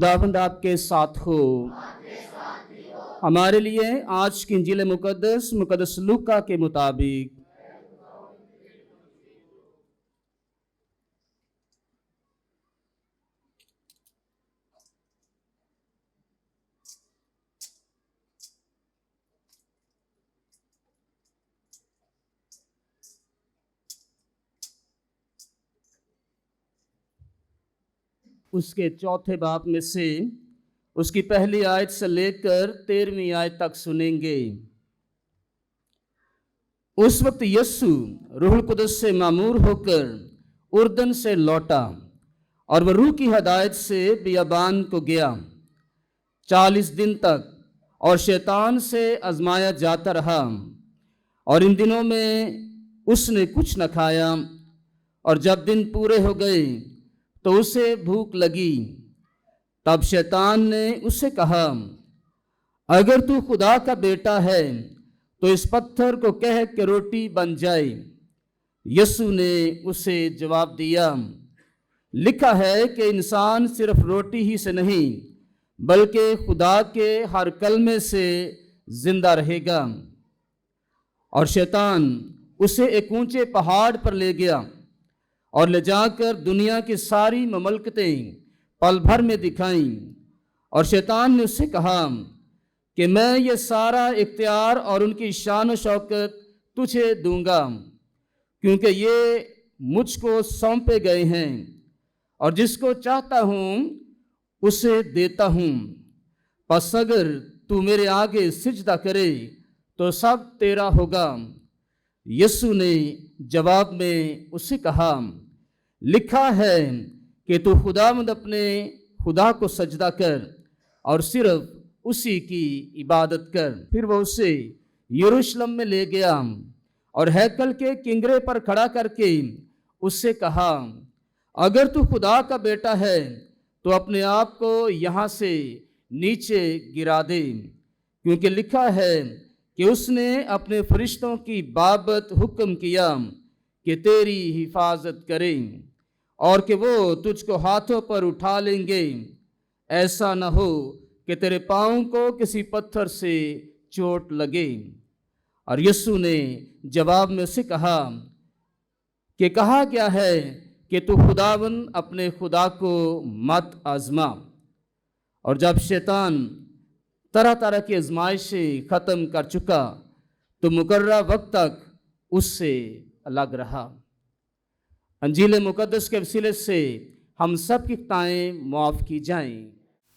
खुदावंद आपके साथ हो। हमारे लिए आज की इंजील मुकद्दस लूका के मुताबिक उसके चौथे बाब में से उसकी पहली आयत से लेकर 13वीं आयत तक सुनेंगे। उस वक्त यीशु रूह कुदस से मामूर होकर उर्दन से लौटा और वह रूह की हदायत से बियाबान को गया 40 दिन तक और शैतान से आजमाया जाता रहा। और इन दिनों में उसने कुछ न खाया। और जब दिन पूरे हो गए तो उसे भूख लगी। तब शैतान ने उससे कहा, अगर तू खुदा का बेटा है तो इस पत्थर को कह के रोटी बन जाए। यीशु ने उसे जवाब दिया, लिखा है कि इंसान सिर्फ रोटी ही से नहीं बल्कि खुदा के हर कलमे से जिंदा रहेगा। और शैतान उसे एक ऊंचे पहाड़ पर ले गया और ले जाकर दुनिया की सारी ममलकतें पल भर में दिखाईं। और शैतान ने उससे कहा कि मैं ये सारा इख्तियार और उनकी शान और शौकत तुझे दूंगा, क्योंकि ये मुझको सौंपे गए हैं और जिसको चाहता हूँ उसे देता हूँ। बस अगर तू मेरे आगे सिजदा करे तो सब तेरा होगा। यीशु ने जवाब में उससे कहा, लिखा है कि तू खुदावंद अपने खुदा को सजदा कर और सिर्फ उसी की इबादत कर। फिर वो उसे यरूशलेम में ले गया और हैकल के किंगरे पर खड़ा करके उससे कहा, अगर तू खुदा का बेटा है तो अपने आप को यहाँ से नीचे गिरा दे, क्योंकि लिखा है कि उसने अपने फरिश्तों की बाबत हुक्म किया कि तेरी हिफाजत करें और कि वो तुझको हाथों पर उठा लेंगे, ऐसा न हो कि तेरे पाँव को किसी पत्थर से चोट लगे। और यीशु ने जवाब में उसे कहा कि कहा गया है कि तू खुदावन अपने खुदा को मत आजमा। और जब शैतान तरह तरह की आजमाइशें ख़त्म कर चुका तो मुकर्रर वक्त तक उससे अलग रहा। अंजील मुकद्दस के वसीले से हम सब की खताएं माफ़ की जाएं।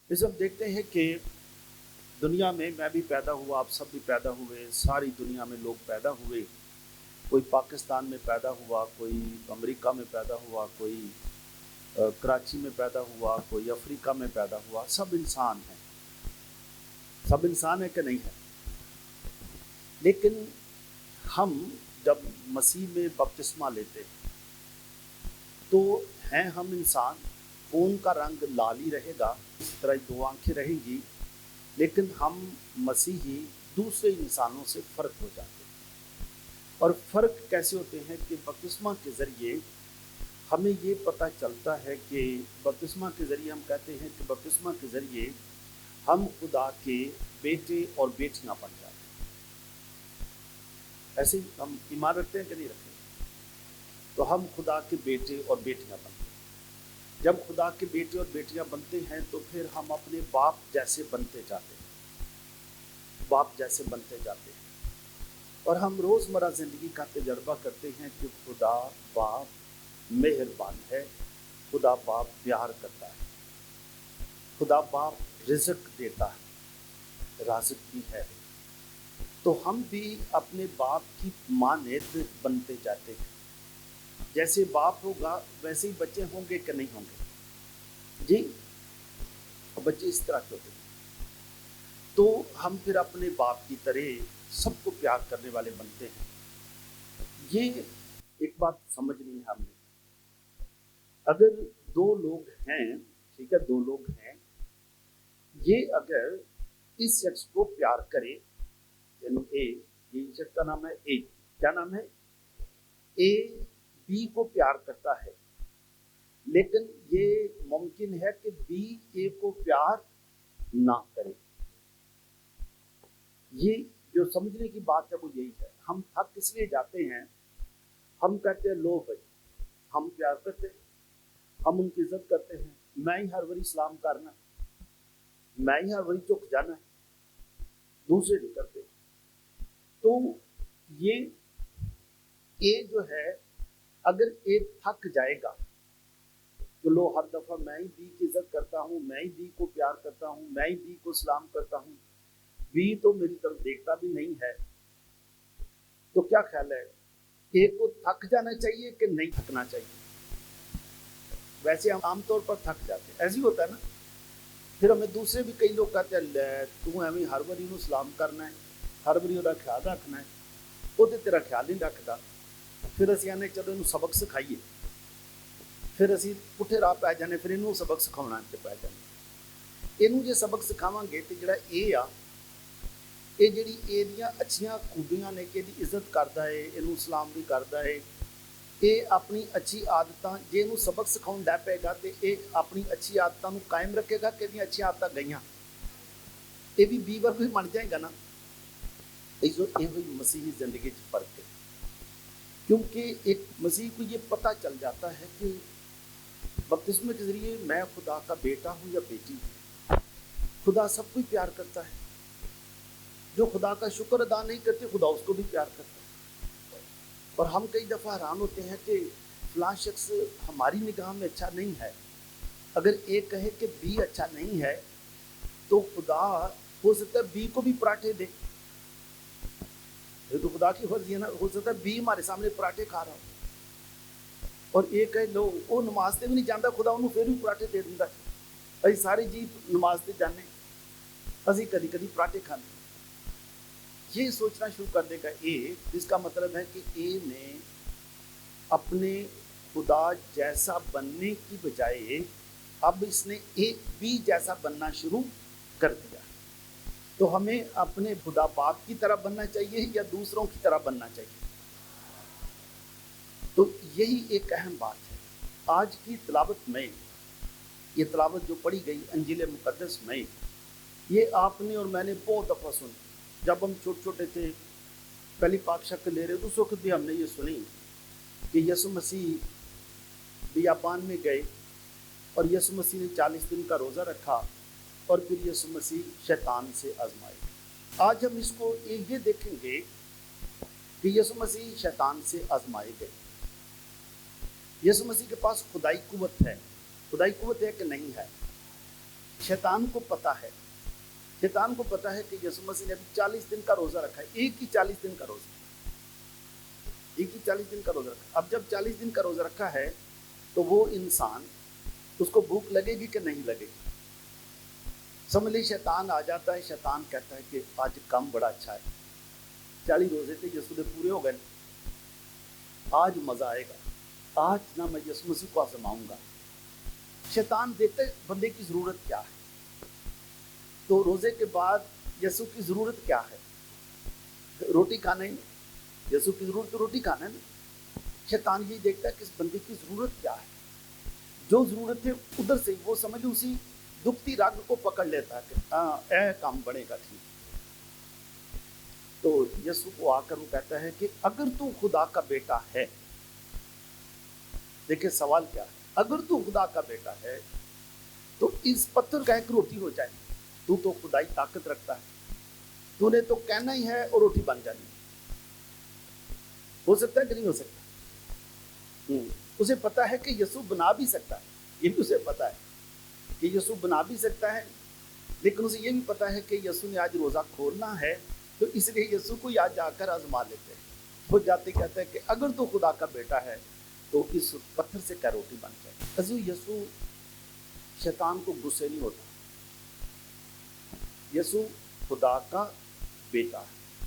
इस हम देखते हैं कि दुनिया में मैं भी पैदा हुआ, आप सब भी पैदा हुए, सारी दुनिया में लोग पैदा हुए। कोई पाकिस्तान में पैदा हुआ, कोई अमेरिका में पैदा हुआ, कोई कराची में पैदा हुआ, कोई अफ्रीका में पैदा हुआ। सब इंसान हैं। सब इंसान है कि नहीं है? लेकिन हम जब मसीह में बपतिस्मा लेते हैं तो हैं हम इंसान। खून का रंग लाल ही रहेगा, इस तरह दो आंखें रहेंगी, लेकिन हम मसीही दूसरे इंसानों से फ़र्क हो जाते हैं। और फ़र्क कैसे होते हैं कि बपतिस्मा के ज़रिए हमें ये पता चलता है कि बपतिस्मा के ज़रिए हम कहते हैं कि बपतिस्मा के ज़रिए हम खुदा के बेटे और बेटियां बन जाते हैं। ऐसे हम ईमान रखते हैं कि नहीं रखते? तो हम खुदा के बेटे और बेटियां बनते हैं। जब खुदा के बेटे और बेटियां बनते हैं तो फिर हम अपने बाप जैसे बनते जाते हैं, बाप जैसे बनते जाते हैं। और हम रोज़मर्रा ज़िंदगी का तजर्बा करते हैं कि खुदा बाप मेहरबान है, खुदा बाप प्यार करता है, खुदा बाप रिज़्क देता है, राज़िक भी है। तो हम भी अपने बाप की मानद बनते जाते हैं। जैसे बाप होगा वैसे ही बच्चे होंगे कि नहीं होंगे जी? बच्चे इस तरह के होते हैं। तो हम फिर अपने बाप की तरह सबको प्यार करने वाले बनते हैं। ये एक बात समझनी है हमने। अगर दो लोग हैं, ठीक है, दो लोग हैं, ये अगर इस शख्स को प्यार करे, यानी ए, ये शख्स का नाम है ए, क्या नाम है? ए बी को प्यार करता है, لیکن یہ ممکن ہے کہ بی اے کو پیار نہ کرے. یہ جو سمجھنے کی بات ہے وہ یہی ہے. ہم تھک اس لیے جاتے ہیں, ہم کہتے ہیں لو بھائی ہم پیار کرتے ہیں, ہم ان کی عزت کرتے ہیں, میں ہی ہر بری سلام کرنا, میں ہی ہر بری جھک جانا ہے, دوسرے نہیں کرتے. تو یہ اے جو ہے اگر اے تھک جائے گا کہ لو ہر دفعہ میں ہی بی کی عزت کرتا ہوں, میں ہی بی کو پیار کرتا ہوں, میں ہی بی کو سلام کرتا ہوں, بی تو میری طرف دیکھتا بھی نہیں ہے, تو کیا خیال ہے اے کو تھک جانا چاہیے کہ نہیں تھکنا چاہیے؟ ویسے ہم عام طور پر تھک جاتے ہیں, ایسے ہی ہوتا ہے نا. پھر ہمیں دوسرے بھی کئی لوگ کہتے ہیں لے تو ایویں ہر باری انہوں سلام کرنا ہے, ہر باری وہ خیال رکھنا ہے, وہ تو تیرا خیال نہیں رکھتا. پھر اسی آنے چلو انہوں سبق سکھائیے, پھر اسی پٹھے راہ پی جانے, پھر انہوں سبق سکھاؤنا پی جانے. انہوں جے سبق سکھاواں گے تو جڑا اے آ یہ جڑی اے دیاں اچھیاں خوبیاں نے کہ یہ عزت کرتا ہے, انہوں سلام بھی کرتا ہے, یہ اپنی اچھی عادتاں جے انہوں سبق سکھاؤن ڈے پے گا تو یہ اپنی اچھی عادتاں قائم رکھے گا کہ یہ اچھی عادتاں گئیاں یہ بھی بی ورگ بن جائے گا نا. یہ ہوئی مسیحی زندگی چ فرق ہے, کیونکہ ایک مسیح کو یہ پتہ چل جاتا ہے کہ بپتسمے کے ذریعے میں خدا کا بیٹا ہوں یا بیٹی ہوں. خدا سب کو پیار کرتا ہے, جو خدا کا شکر ادا نہیں کرتے خدا اس کو بھی پیار کرتا ہے. اور ہم کئی دفعہ حیران ہوتے ہیں کہ فلاں شخص ہماری نگاہ میں اچھا نہیں ہے. اگر ایک کہے کہ بی اچھا نہیں ہے تو خدا ہو سکتا ہے بی کو بھی پراٹھے دے, یہ تو خدا کی فرضی ہے نا. ہو سکتا ہے بی ہمارے سامنے پراٹھے کھا رہا ہو اور ایک کہے لو وہ نماز تے بھی نہیں جانتا, خدا انہوں پھر بھی پراٹھے دے دیندا. اسی سارے جی نماز تے جانے, اسی کدی کدی پراٹھے کھانے. یہ سوچنا شروع کر دے گا اے, جس کا مطلب ہے کہ اے نے اپنے خدا جیسا بننے کی بجائے اب اس نے اے بی جیسا بننا شروع کر دیا. تو ہمیں اپنے خدا باپ کی طرح بننا چاہیے یا دوسروں کی طرح بننا چاہیے؟ تو یہی ایک اہم بات ہے. آج کی تلاوت میں, یہ تلاوت جو پڑھی گئی انجیل مقدس میں, یہ آپ نے اور میں نے بہت دفعہ سنی. جب ہم چھوٹے چھوٹے تھے پہلی پاک شکل لے رہے تو اس وقت بھی ہم نے یہ سنی کہ یسوع مسیح بیابان میں گئے اور یسوع مسیح نے 40 دن کا روزہ رکھا اور پھر یسوع مسیح شیطان سے آزمائے. آج ہم اس کو یہ دیکھیں گے کہ یسوع مسیح شیطان سے آزمائے گئے. یسوع مسیح کے پاس خدائی قوت ہے. خدائی قوت ہے کہ نہیں ہے؟ شیطان کو پتہ ہے. شیطان کو پتہ ہے کہ یسوع مسیح نے ابھی 40 دن کا روزہ رکھا ہے, ایک ہی 40 دن کا روزہ, ایک ہی 40 دن کا روزہ رکھا. اب جب 40 دن کا روزہ رکھا ہے تو وہ انسان اس کو بھوک لگے گی کہ نہیں لگے گی؟ سمجھ لی شیطان آ جاتا ہے. شیطان کہتا ہے کہ آج کم بڑا اچھا ہے, 40 روزے تھے یسوع کے پورے ہو گئے, آج مزہ آئے گا, آج نہ میں یسوع مسیح کو آزماؤں گا. شیطان دیکھتے بندے کی ضرورت کیا ہے. تو روزے کے بعد یسوع کی ضرورت کیا ہے؟ روٹی کھانا ہی. یسوع کی ضرورت تو روٹی کھانا ہے نا. شیطان یہ دیکھتا ہے کہ اس بندے کی ضرورت کیا ہے, جو ضرورت ہے ادھر سے وہ سمجھ اسی دکھتی رگ کو پکڑ لیتا ہے کہ ہاں اے کام بڑے گا ٹھیک. تو یسوع کو آ کر وہ کہتا ہے کہ اگر تو خدا کا بیٹا ہے, دیکھیں سوال کیا ہے, اگر تو خدا کا بیٹا ہے تو اس پتھر کا ایک روٹی ہو جائے. تو خدائی طاقت رکھتا ہے, تو نے تو کہنا ہی ہے اور روٹی بن جانی. ہو سکتا ہے کہ نہیں ہو سکتا؟ اسے پتا ہے کہ یسوع بنا بھی سکتا ہے, یہ بھی اسے پتا ہے کہ یسوع بنا بھی سکتا ہے, لیکن اسے یہ بھی پتا ہے کہ یسوع نے آج روزہ کھولنا ہے, تو اس لیے یسوع کو آج جا کر آزما لیتے ہیں. وہ جاتے کہتا ہے کہ اگر تو خدا کا بیٹا ہے تو اس پتھر سے کیا روٹی بن جائے. عزیز یسوع شیطان کو غصے نہیں ہوتا. یسوع خدا کا بیٹا ہے.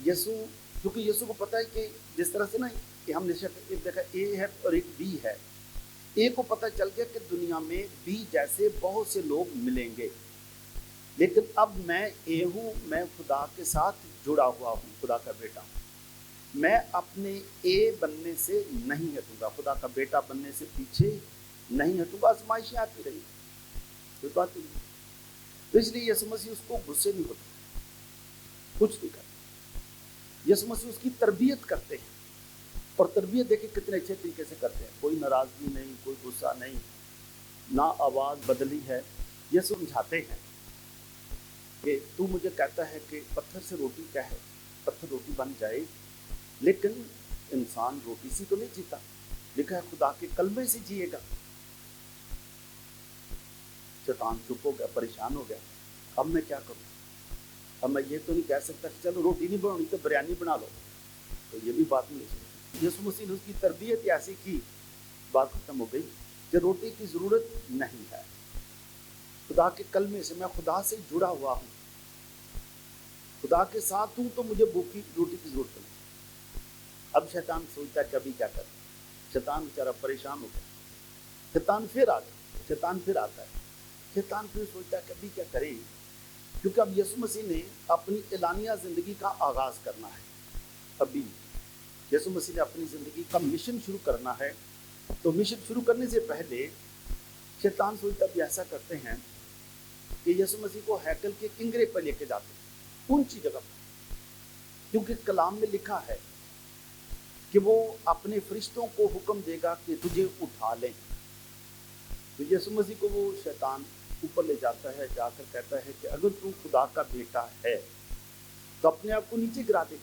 یسوع کیونکہ یسوع کو پتا ہے کہ جس طرح سے نا کہ ہم نے ایک دیکھا اے ہے اور ایک بی ہے. اے کو پتہ چل گیا کہ دنیا میں بی جیسے بہت سے لوگ ملیں گے, لیکن اب میں اے ہوں, میں خدا کے ساتھ جڑا ہوا ہوں, خدا کا بیٹا ہوں. میں اپنے اے بننے سے نہیں ہٹوں گا، خدا کا بیٹا بننے سے پیچھے نہیں ہٹوں گا۔ آزمائشیں آتی رہی، کوئی بات نہیں، تو اس لیے یسوع مسیح اس کو غصے نہیں ہوتے، کچھ نہیں کرتے۔ یسوع مسیح اس کی تربیت کرتے ہیں، اور تربیت دیکھیں کتنے اچھے طریقے سے کرتے ہیں، کوئی ناراضگی نہیں، کوئی غصہ نہیں، نہ آواز بدلی ہے۔ یہ سمجھاتے ہیں کہ تو مجھے کہتا ہے کہ پتھر سے روٹی کیا ہے، پتھر روٹی بن جائے، لیکن انسان روٹی سے تو نہیں جیتا، لکھا ہے خدا کے کلمے سے جیے گا۔ شیطان چپ ہو گیا، پریشان ہو گیا، اب میں کیا کروں؟ اب میں یہ تو نہیں کہہ سکتا کہ چلو روٹی نہیں بنانی تو بریانی بنا لو، تو یہ بھی بات نہیں سمجھی۔ یسوع مسیح نے اس کی تربیت ایسی کی، بات ختم ہو گئی کہ روٹی کی ضرورت نہیں ہے، خدا کے کلمے سے، میں خدا سے جڑا ہوا ہوں، خدا کے ساتھ ہوں، تو مجھے بھوکی روٹی کی ضرورت نہیں۔ اب شیطان سوچتا ہے کہ ابھی کیا کرے، شیطان بیچارہ پریشان ہو گیا، شیطان پھر آ گیا، شیطان پھر آتا ہے، شیطان پھر سوچتا ہے کہ ابھی کیا کرے، کیونکہ اب یسوع مسیح نے اپنی اعلانیہ زندگی کا آغاز کرنا ہے۔ ابھی یسوع مسیح نے اپنی زندگی کا مشن شروع کرنا ہے، تو مشن شروع کرنے سے پہلے شیطان سوچتا بھی ایسا کرتے ہیں کہ یسوع مسیح کو ہیکل کے کنگرے پر لے کے جاتے ہیں، اونچی جگہ پر، کیونکہ کلام میں لکھا ہے کہ وہ اپنے فرشتوں کو حکم دے گا کہ تجھے اٹھا لیں۔ تو یسوع مسیح کو وہ شیطان اوپر لے جاتا ہے، جا کر کہتا ہے کہ اگر تو خدا کا بیٹا ہے تو اپنے آپ کو نیچے گرا دے،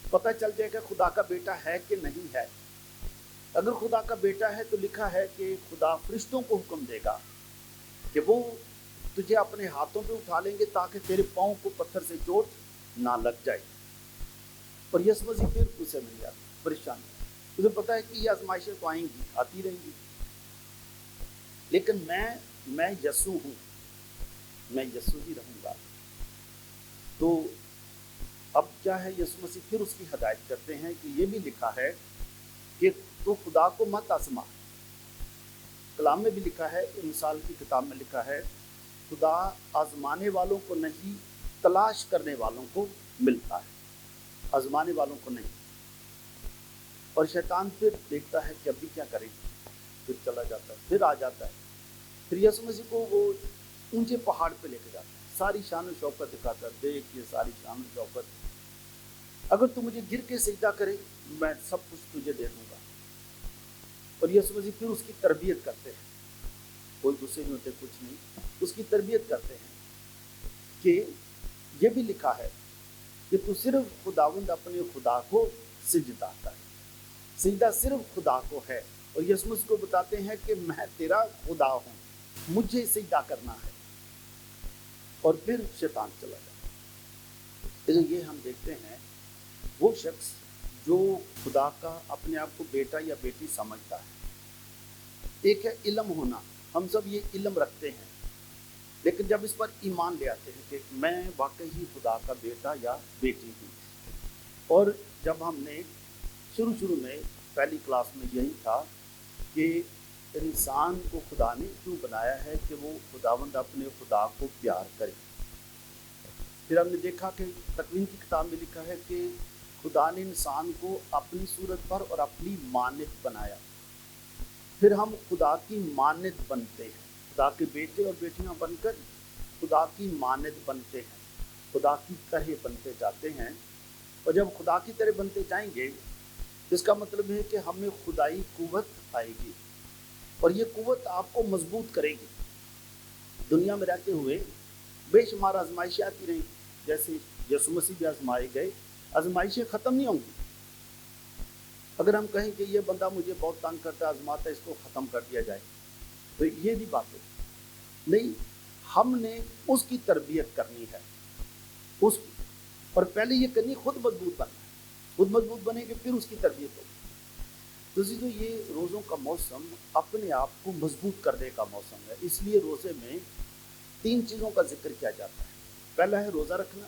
پتہ چل جائے گا خدا کا بیٹا ہے کہ نہیں ہے۔ اگر خدا کا بیٹا ہے تو لکھا ہے کہ خدا فرشتوں کو حکم دے گا کہ وہ تجھے اپنے ہاتھوں پہ اٹھا لیں گے تاکہ تیرے پاؤں کو پتھر سے چوٹ نہ لگ جائے۔ اور یسوع مسیح پھر اسے مل جاتا، پریشان، اسے پتا ہے کہ یہ آزمائشیں تو آئیں گی، آتی رہیں گی، لیکن میں یسوع ہوں، میں یسوع ہی رہوں گا۔ تو اب کیا ہے، یسوع مسیح پھر اس کی ہدایت کرتے ہیں کہ یہ بھی لکھا ہے کہ تو خدا کو مت آزما۔ کلام میں بھی لکھا ہے، مثال کی کتاب میں لکھا ہے، خدا آزمانے والوں کو نہیں، تلاش کرنے والوں کو ملتا ہے، آزمانے والوں کو نہیں۔ اور شیطان پھر دیکھتا ہے کہ ابھی کیا کرے، پھر چلا جاتا ہے، پھر آ جاتا ہے، پھر یسوع مسیح کو وہ اونچے پہاڑ پہ لے کے جاتا ہے، ساری شان و شوکت دکھاتا ہے، دیکھ یہ ساری شان و شوکت، اگر تو مجھے گر کے سجدہ کرے میں سب کچھ تجھے دے دوں گا۔ اور یسوع مسیح پھر اس کی تربیت کرتے ہیں، کوئی غصے نہیں ہوتے، کچھ نہیں، اس کی تربیت کرتے ہیں کہ یہ بھی لکھا ہے کہ تو صرف خداوند اپنے خدا کو سجدہ کر، سجدہ صرف خدا کو ہے۔ اور یسوع مسیح کو بتاتے ہیں کہ میں تیرا خدا ہوں، مجھے سجدہ کرنا ہے، اور پھر شیطان چلا جاتا ہے۔ یہ ہم دیکھتے ہیں وہ شخص جو خدا کا اپنے آپ کو بیٹا یا بیٹی سمجھتا ہے۔ ایک ہے علم ہونا، ہم سب یہ علم رکھتے ہیں، لیکن جب اس پر ایمان لے آتے ہیں کہ میں واقعی ہی خدا کا بیٹا یا بیٹی ہوں۔ اور جب ہم نے شروع میں پہلی کلاس میں یہی تھا کہ انسان کو خدا نے کیوں بنایا ہے کہ وہ خداوند اپنے خدا کو پیار کرے۔ پھر ہم نے دیکھا کہ تکوین کی کتاب میں لکھا ہے کہ خدا نے انسان کو اپنی صورت پر اور اپنی مانند بنایا، پھر ہم خدا کی مانند بنتے ہیں، خدا کے بیٹے اور بیٹیاں بن کر خدا کی مانند بنتے ہیں، خدا کی طرح بنتے جاتے ہیں۔ اور جب خدا کی طرح بنتے جائیں گے، اس کا مطلب ہے کہ ہمیں خدائی قوت آئے گی، اور یہ قوت آپ کو مضبوط کرے گی۔ دنیا میں رہتے ہوئے بے شمار آزمائشیں آتی رہیں، جیسے یسوع مسیح بھی آزمائے گئے، آزمائشیں ختم نہیں ہوں گی۔ اگر ہم کہیں کہ یہ بندہ مجھے بہت تنگ کرتا ہے، آزماتا ہے، اس کو ختم کر دیا جائے، تو یہ بھی بات ہے نہیں، ہم نے اس کی تربیت کرنی ہے، اس کی، اور پہلے یہ کرنی خود مضبوط بننا ہے، خود مضبوط بنے گے پھر اس کی تربیت ہوگی۔ تو یہ روزوں کا موسم اپنے آپ کو مضبوط کرنے کا موسم ہے، اس لیے روزے میں 3 چیزوں کا ذکر کیا جاتا ہے۔ پہلا ہے روزہ رکھنا،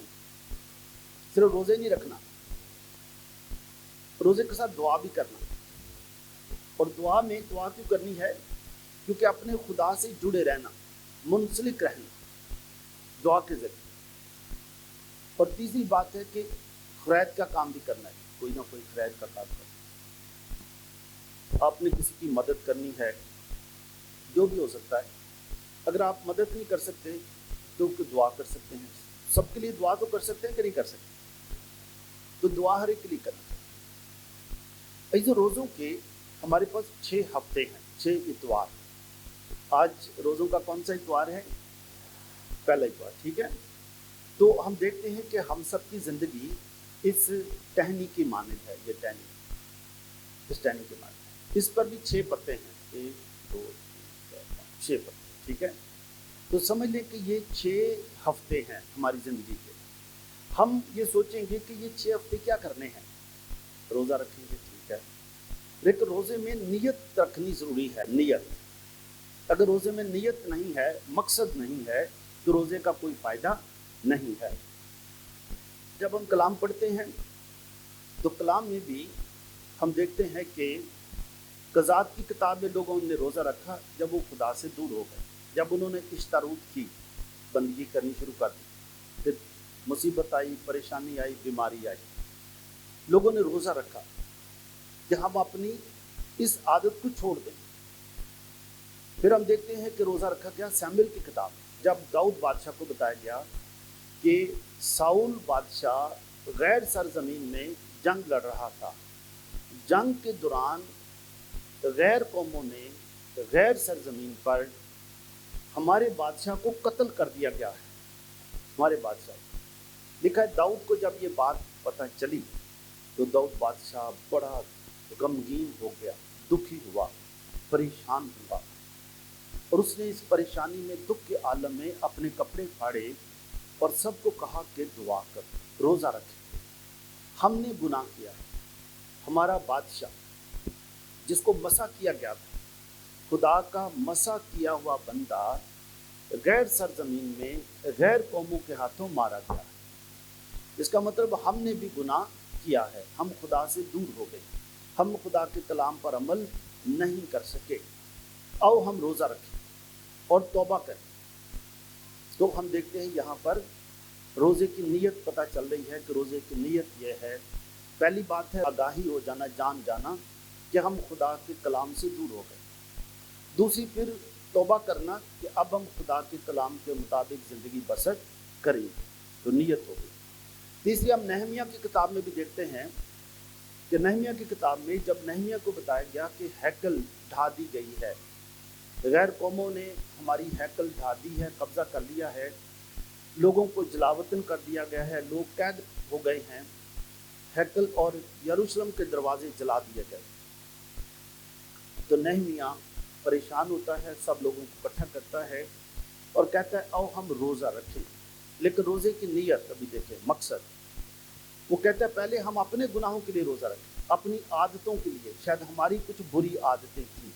صرف روزے نہیں رکھنا، روزے کے ساتھ دعا بھی کرنا۔ اور دعا کیوں کرنی ہے؟ کیونکہ اپنے خدا سے جڑے رہنا، منسلک رہنا دعا کے ذریعے۔ اور تیسری بات ہے کہ خیرات کا کام بھی کرنا ہے، कोई ना कोई खैर का काम करो। आपने किसी की मदद करनी है, जो भी हो सकता है। अगर आप मदद नहीं कर सकते तो दुआ कर सकते हैं। सबके लिए दुआ तो कर सकते हैं कि नहीं कर सकते? तो दुआ हर एक के लिए करना चाहिए। ऐसे रोज़ों के हमारे पास 6 हफ्ते हैं, 6 इतवार। आज रोज़ों का कौन सा इतवार है? पहला इतवार, ठीक है। तो हम देखते हैं कि हम सब की ज़िंदगी इस टहनी की मानद है। ये टहनी, इस टहनी की मानद, इस पर भी 6 पत्ते हैं, 1 2 3 4 5 6 पत्ते, ठीक है। तो समझ लें कि ये 6 हफ्ते हैं हमारी ज़िंदगी के। हम ये सोचेंगे कि ये 6 हफ्ते क्या करने हैं, रोज़ा रखेंगे, ठीक है। लेकिन रोज़े में नियत रखनी ज़रूरी है। नियत, अगर रोज़े में नियत नहीं है, मकसद नहीं है, तो रोज़े का कोई फ़ायदा नहीं है। जब हम कलाम पढ़ते हैं तो कलाम में भी हम देखते हैं कि क़ज़ात की किताब में लोगों ने रोज़ा रखा जब वो खुदा से दूर हो गए, जब उन्होंने इश्तारूत की, बंदगी करनी शुरू कर दी, फिर मुसीबत आई, परेशानी आई, बीमारी आई, लोगों ने रोज़ा रखा कि हम अपनी इस आदत को छोड़ दें। फिर हम देखते हैं कि रोज़ा रखा गया सैमुएल की किताब, जब दाऊद बादशाह को बताया गया कि साउल बादशाह गैर सरजमीन में जंग लड़ रहा था। जंग के दौरान गैर कौमों ने गैर सरजमीन पर हमारे बादशाह को कत्ल कर दिया गया है। हमारे बादशाह, लिखा है दाऊद को जब ये बात पता चली तो दाऊद बादशाह बड़ा गमगीन हो गया, दुखी हुआ, परेशान हुआ, और उसने इस परेशानी में, दुख के आलम में अपने कपड़े फाड़े और सबको कहा कि दुआ कर, रोज़ा रखें, हमने गुनाह किया है। हमारा बादशाह जिसको मसा किया गया था, खुदा का मसा किया हुआ बंदा गैर सरजमीन में गैर कौमों के हाथों मारा गया है। इसका मतलब हमने भी गुनाह किया है, हम खुदा से दूर हो गए, हम खुदा के कलाम पर अमल नहीं कर सके। आओ हम रोज़ा रखें और तौबा करें। तो हम देखते हैं यहाँ पर रोज़े की नीयत पता चल रही है कि रोज़े की नीयत यह है, पहली बात है आगाही हो जाना, जान जाना कि हम खुदा के कलाम से दूर हो गए। दूसरी फिर तौबा करना कि अब हम खुदा के कलाम के मुताबिक ज़िंदगी बसर करेंगे, तो नीयत हो गई। तीसरी हम नहमिया की किताब में भी देखते हैं कि नहमिया की किताब में जब नहमिया को बताया गया कि हैकल ढा दी गई है, गैर कौमों ने हमारी हैकल ढा दी है, कब्ज़ा कर लिया है, लोगों को जलावतन कर दिया गया है, लोग कैद हो गए हैं, हैकल और यरूशलेम के दरवाजे जला दिए गए, तो नहमिया परेशान होता है, सब लोगों को इकट्ठा करता है और कहता है आओ हम रोज़ा रखें। लेकिन रोज़े की नीयत अभी देखें, मकसद, वो कहता है पहले हम अपने गुनाहों के लिए रोज़ा रखें, अपनी आदतों के लिए, शायद हमारी कुछ बुरी आदतें थी,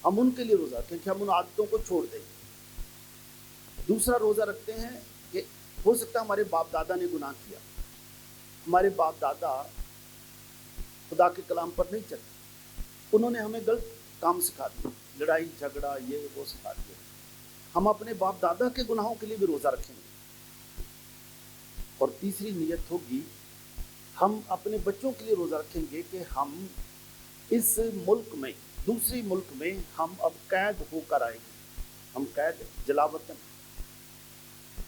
हम उनके लिए रोज़ा रखें कि हम उन आदतों को छोड़ दें। दूसरा रोज़ा रखते हैं कि हो सकता है हमारे बाप दादा ने गुनाह किया, हमारे बाप दादा खुदा के कलाम पर नहीं चले, उन्होंने हमें गलत काम सिखा दिया, लड़ाई झगड़ा ये वो सिखा दिया, हम अपने बाप दादा के गुनाहों के लिए भी रोज़ा रखेंगे। और तीसरी नियत होगी हम अपने बच्चों के लिए रोज़ा रखेंगे कि हम इस मुल्क में, दूसरी मुल्क में हम अब कैद होकर आएंगे, हम कैद जलावतन,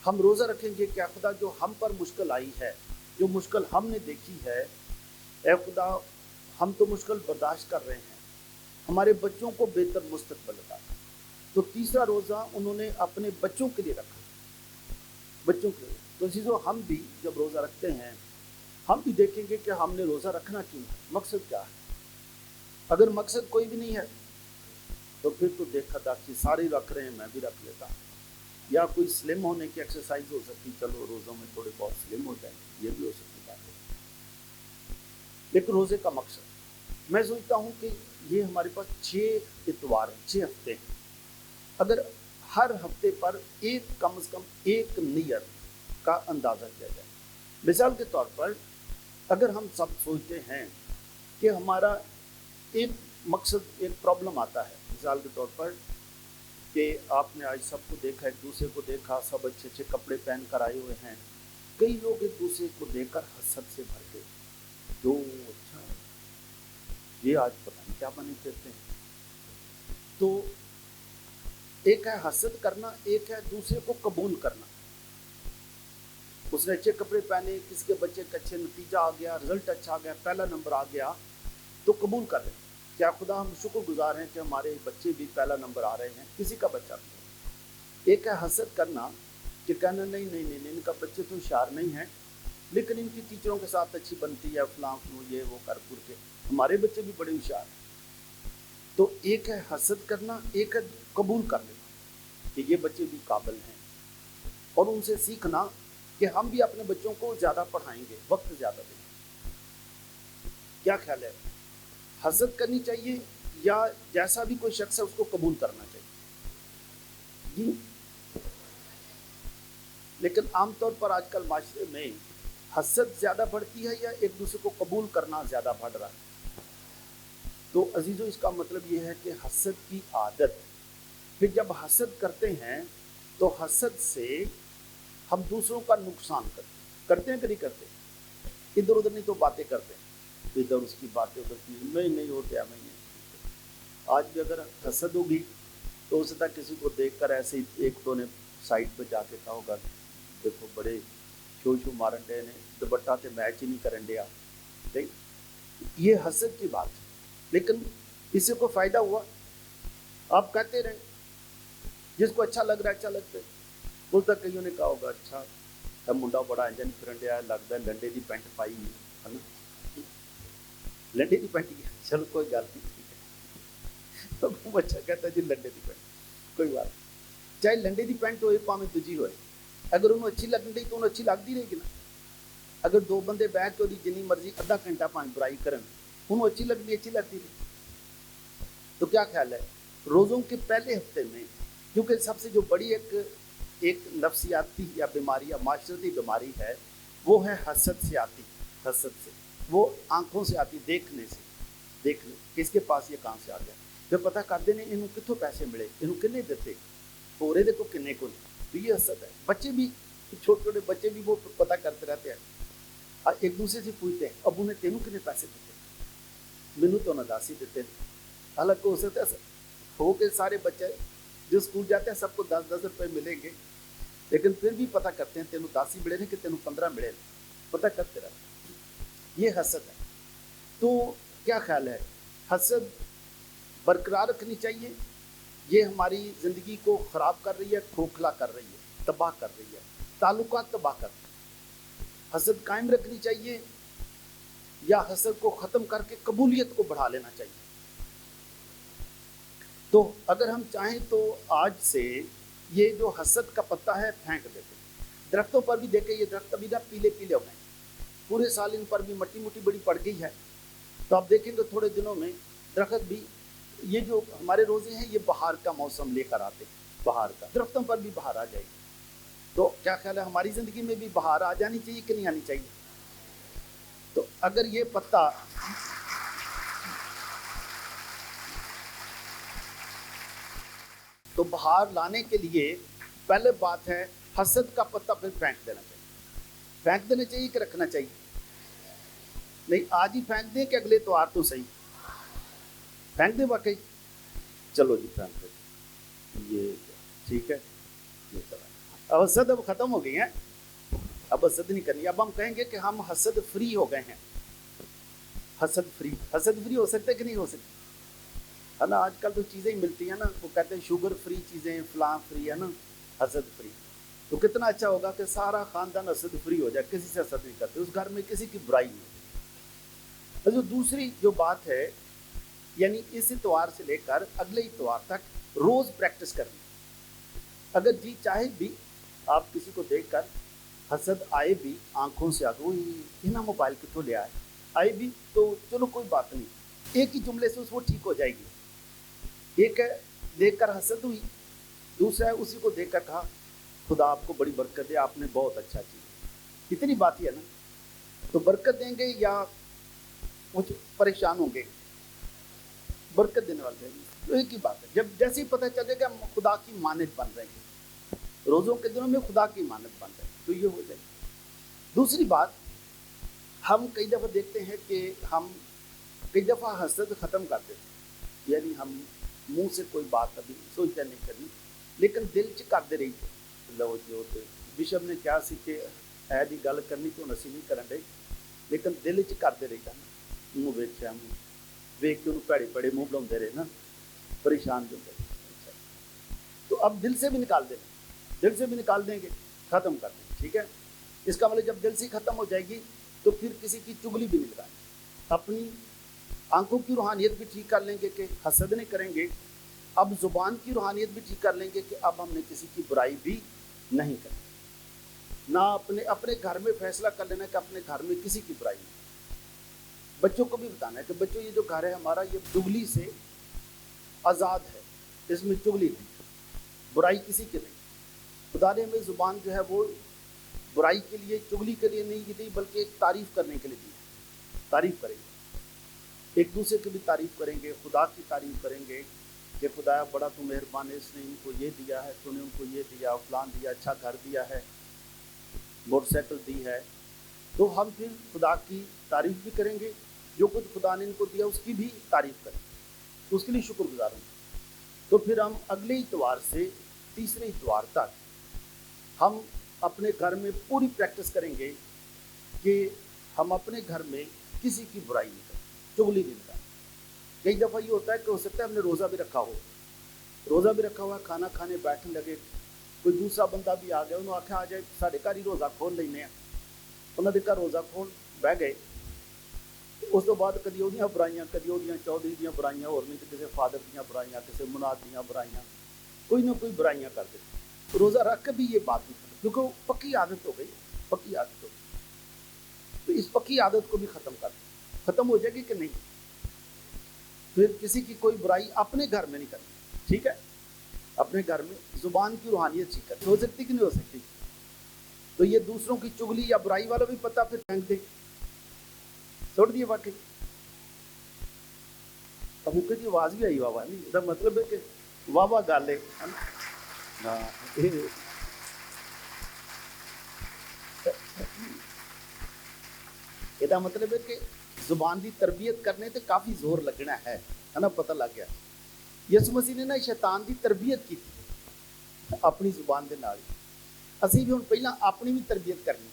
हम रोज़ा रखेंगे क्या खुदा जो हम पर मुश्किल आई है, जो मुश्किल हमने देखी है, ए खुदा हम तो मुश्किल बर्दाश्त कर रहे हैं, हमारे बच्चों को बेहतर मुस्तकबिल अता। तो तीसरा रोज़ा उन्होंने अपने बच्चों के लिए रखा, बच्चों के लिए। तो चीज़ों हम भी जब रोज़ा रखते हैं, हम भी देखेंगे कि हमने रोज़ा रखना क्यों है, मकसद क्या है। अगर मकसद कोई भी नहीं है तो फिर तो देखा दाखी सारे रख रहे हैं, मैं भी रख लेता हूँ, या कोई स्लिम होने की एक्सरसाइज हो सकती, चलो रोज़ों में थोड़े बहुत स्लिम हो जाए, ये भी हो सकती बात है। लेकिन रोज़े का मकसद, मैं सोचता हूँ कि ये हमारे पास 6 इतवार हैं, 6 हफ्ते हैं। अगर हर हफ्ते पर एक कम से कम एक नियत का अंदाज़ा किया जाए, मिसाल के तौर पर अगर हम सब सोचते हैं कि हमारा एक मकसद, एक प्रॉब्लम आता है, मिसाल के तौर पर कि आपने आज सबको देखा, एक दूसरे को देखा, सब अच्छे अच्छे कपड़े पहन कर आए हुए हैं, कई लोग एक दूसरे को देखकर हसद से भर गए, जो अच्छा है, ये आज पता नहीं क्या बने फिरते हैं। तो एक है हसद करना, एक है दूसरे को कबूल करना। उसने अच्छे कपड़े पहने, किसी के बच्चे का अच्छे नतीजा आ गया, रिजल्ट अच्छा आ गया, पहला नंबर आ गया, तो कबूल कर लें। क्या खुदा हम शुक्रगुजार हैं कि हमारे बच्चे भी पहला नंबर आ रहे हैं, किसी का बच्चा नहीं। एक है हसद करना कि कहना नहीं नहीं नहीं नहीं, इनका बच्चे तो होशियार नहीं है, लेकिन इनकी टीचरों के साथ अच्छी बनती है, फलां फलूं ये वो कर पुर के हमारे बच्चे भी बड़े होशियार हैं। तो एक है हसद करना, एक है कबूल कर लेना कि ये बच्चे भी काबिल हैं, और उनसे सीखना कि हम भी अपने बच्चों को ज़्यादा पढ़ाएंगे, वक्त ज़्यादा देंगे। क्या ख्याल है, हसद करनी चाहिए या जैसा भी कोई शख्स है उसको कबूल करना चाहिए जी? लेकिन आमतौर पर आजकल माशरे में हसद ज़्यादा बढ़ती है या एक दूसरे को कबूल करना ज़्यादा बढ़ रहा है? तो अजीज़ों, इसका मतलब ये है कि हसद की आदत, फिर जब हसद करते हैं तो हसद से हम दूसरों का नुकसान करते हैं कि नहीं करते? इधर उधर नहीं तो बातें करते हैं, इधर उसकी बातें उधर की, मैं नहीं हो गया, मैं नहीं। आज भी अगर हसद होगी तो हो सकता है किसी को देखकर ऐसे ही एक दो ने साइड पे जाके कहा होगा, देखो बड़े शो शो मारन डे ने, दुपट्टा से मैच ही नहीं करन दिया। ये हसद की बात है, लेकिन इससे कोई फायदा हुआ? आप कहते रहे, जिसको अच्छा लग रहा है अच्छा लगता है। बोलता कईयों ने कहा होगा, अच्छा अब मुंडा बड़ा इंजन फिरन दिया, लगता है लंडे की पैंट पाई है ना, लंडे की पैंट की, चलो कोई गल नहीं, ठीक है। तो बच्चा कहता है जी लंडे की पैंट, कोई बात नहीं, चाहे लंडे की पैंट होए भावें दूजी होए, अगर उन्होंने अच्छी लगन दी तो उन्हें अच्छी लगती रहेगी ना। अगर दो बंदे बैठ के जिन्नी मर्जी अद्धा घंटा भावें बुराई करन, उन्होंने अच्छी लगती रही। तो क्या ख्याल है, रोज़ों के पहले हफ्ते में, क्योंकि सबसे जो बड़ी एक नफ्सियाती या बीमारी या माशरती बीमारी है, वो है हसद से आती। हसद से वो आंखों से आती, देखने से, देखने किसके पास ये कहाँ से आ गया, फिर पता करते नहीं इन्हों कितों पैसे मिले, इन्हों किन्ने दिते, हो रहे देखो किन्ने को, तो ये हसद है। बच्चे भी, छोटे छोटे बच्चे भी वो पता करते रहते हैं, और एक दूसरे से पूछते हैं, अब उन्हें तेनों किन्ने पैसे दिते, मैनू तो ना 10 ही दिते। हालांकि हो सकता है हो के सारे बच्चे जो स्कूल जाते हैं सबको 10-10 रुपये मिलेंगे, लेकिन फिर भी पता करते हैं तेनों 10 ही मिले ने कि तेनों 15 मिले, पता करते रहते। ये हसद है। तो क्या ख्याल है, हसद बरकरार रखनी चाहिए? ये हमारी ज़िंदगी को ख़राब कर रही है, खोखला कर रही है, तबाह कर रही है, ताल्लुकात तबाह कर रही है। हसद कायम रखनी चाहिए या हसद को ख़त्म करके कबूलियत को बढ़ा लेना चाहिए? तो अगर हम चाहें तो आज से ये जो हसद का पत्ता है फेंक देते। दरख्तों पर भी देखे, ये दरख्त अभी ना पीले पीले हो गए, पूरे साल इन पर भी मट्टी मुट्टी बड़ी पड़ गई है, तो आप देखेंगे थोड़े दिनों में दरख्त भी, ये जो हमारे रोज़े हैं ये बहार का मौसम लेकर आते, बहार का, दरख्तों पर भी बहार आ जाएगी। तो क्या ख्याल है, हमारी ज़िंदगी में भी बहार आ जानी चाहिए कि नहीं आनी चाहिए? तो अगर ये पत्ता, तो बहार लाने के लिए पहले बात है हसद का पत्ता फिर फेंक देना चाहिए। फेंक देना चाहिए कि रखना चाहिए? नहीं, आज ही फेंक दें कि अगले त्योहार तो सही फेंक दें वाकई? चलो जी फेंक दे, ये ठीक है, ये अब हसद अब ख़त्म हो गई है, अब हसद नहीं करनी। अब हम कहेंगे कि हम हसद फ्री हो गए हैं। हसद फ्री हो सकते कि नहीं हो सकते? है ना, आजकल तो चीज़ें ही मिलती हैं ना, वो कहते हैं शुगर फ्री चीज़ें, फलां फ्री, है ना, हसद फ्री। तो कितना अच्छा होगा कि सारा ख़ानदान हसद फ्री हो जाए, किसी से हसद नहीं करते, उस घर में किसी की बुराई नहीं होती। जो दूसरी जो बात है, यानी इस इतवार से लेकर अगले इतवार तक रोज़ प्रैक्टिस करनी। अगर जी चाहे भी आप किसी को देखकर हसद आए भी, आंखों से आगे वो इन्हें मोबाइल कितों ले आए भी, तो चलो कोई बात नहीं, एक ही जुमले से वो ठीक हो जाएगी। एक है देखकर हसद हुई, दूसरा है उसी को देखकर कहा खुदा आपको बड़ी बरकत दे, आपने बहुत अच्छा किया। इतनी बात ही है ना, तो बरकत देंगे या कुछ परेशान होंगे? बरकत देने वाले हैं, तो एक ही बात है। जब जैसे ही पता चलेगा हम खुदा की मानत बन रहे हैं, रोज़ों के दिनों में खुदा की मानत बन रहे हैं, तो ये हो जाएगी। दूसरी बात, हम कई दफ़ा देखते हैं कि हम कई दफ़ा हसद ख़त्म कर देते हैं, यानी हम मुंह से कोई बात अभी सोचते नहीं करनी, लेकिन दिल च करते रही। लो जो बिशप ने कहा सी कि ऐ दी गल करनी तो असीं नहीं करन डे, लेकिन दिल च करते रहीदा ना। मूँह वेख्या वेख के उन्होंने भैड़े भैड़े मुँह बनाते रहे ना, परेशान जो होते। तो अब दिल से भी निकाल देंगे, दिल से भी निकाल देंगे, ख़त्म कर देंगे, ठीक है। इसका मतलब जब दिल से ख़त्म हो जाएगी तो फिर किसी की चुगली भी नहीं लगाएंगे, अपनी आंखों की रूहानियत भी ठीक कर लेंगे कि हसद नहीं करेंगे। अब ज़ुबान की रूहानियत भी ठीक कर लेंगे कि अब हमने किसी की बुराई भी नहीं करनी। ना अपने अपने घर में फैसला कर लेना कि अपने घर में किसी की बुराई नहीं। बच्चों को भी बताना है कि बच्चों ये जो घर है हमारा, ये चुगली से आज़ाद है, इसमें चुगली नहीं, बुराई किसी की नहीं। खुदा ने हमें ज़ुबान जो है वो बुराई के लिए, चुगली के लिए नहीं दी, बल्कि एक तारीफ़ करने के लिए दी है। तारीफ़ करेंगे, एक दूसरे की भी तारीफ़ करेंगे, खुदा की तारीफ़ करेंगे कि खुदाया बड़ा तू मेहरबान है, इसने इनको ये दिया है, तूने उनको ये दिया, फलान दिया, अच्छा घर दिया है, मोटरसाइकिल दी है। तो हम फिर खुदा की तारीफ़ भी करेंगे, जो कुछ खुदा ने इनको दिया उसकी भी तारीफ़ करेंगे, तो उसके लिए शुक्रगुजार होंगे। तो फिर हम अगले इतवार से तीसरे इतवार तक हम अपने घर में पूरी प्रैक्टिस करेंगे कि हम अपने घर में किसी की बुराई नहीं करें, चुगली नहीं करें। कई दफ़ा ये होता है कि हो सकता है हमने रोज़ा भी रखा हो, रोज़ा भी रखा हुआ, खाना खाने बैठने लगे, कोई दूसरा बंदा भी आ गया, उन्होंने आख्या आ जाए साढ़े घर ही रोज़ा खोल लेने, उन्होंने घर रोज़ा खोल बह गए। उस तो बाद कभी ਉਹਦੀਆਂ बुराइयां, कभी ਉਹਦੀਆਂ चौधरी ਦੀਆਂ बुराइयां, और नहीं तो किसी फादर ਦੀਆਂ बुराइयां, किसी मुनाद ਦੀਆਂ बुराइयां, कोई ना कोई बुराइयां कर देते। रोज़ा रख के भी ये बात नहीं करते, क्योंकि वो पक्की आदत हो गई, पक्की आदत हो गई। तो इस पक्की आदत को भी ख़त्म कर दो, ख़त्म हो जाएगी कि नहीं। फिर किसी की कोई बुराई अपने घर में नहीं करनी, ठीक है। अपने घर में ज़ुबान की रूहानियत ठीक करनी, हो सकती कि नहीं हो सकती। तो ये दूसरों की चुगली या बुराई वाला भी पता फिर फेंक दे, छोड़ दिए वाकई। अब मुझे की आवाज़ भी आई वाह वाह, नहीं इसका मतलब है कि वाह वाह गल है ना। हाँ, ਇਹਦਾ मतलब है कि जुबान की तरबियत करने तो काफ़ी जोर लगना है ना। पता लग गया यसु मसीह ने ना शैतान की तरबियत की अपनी जुबान के नाल। असीं भी हुण पहलां अपनी भी तरबियत करनी।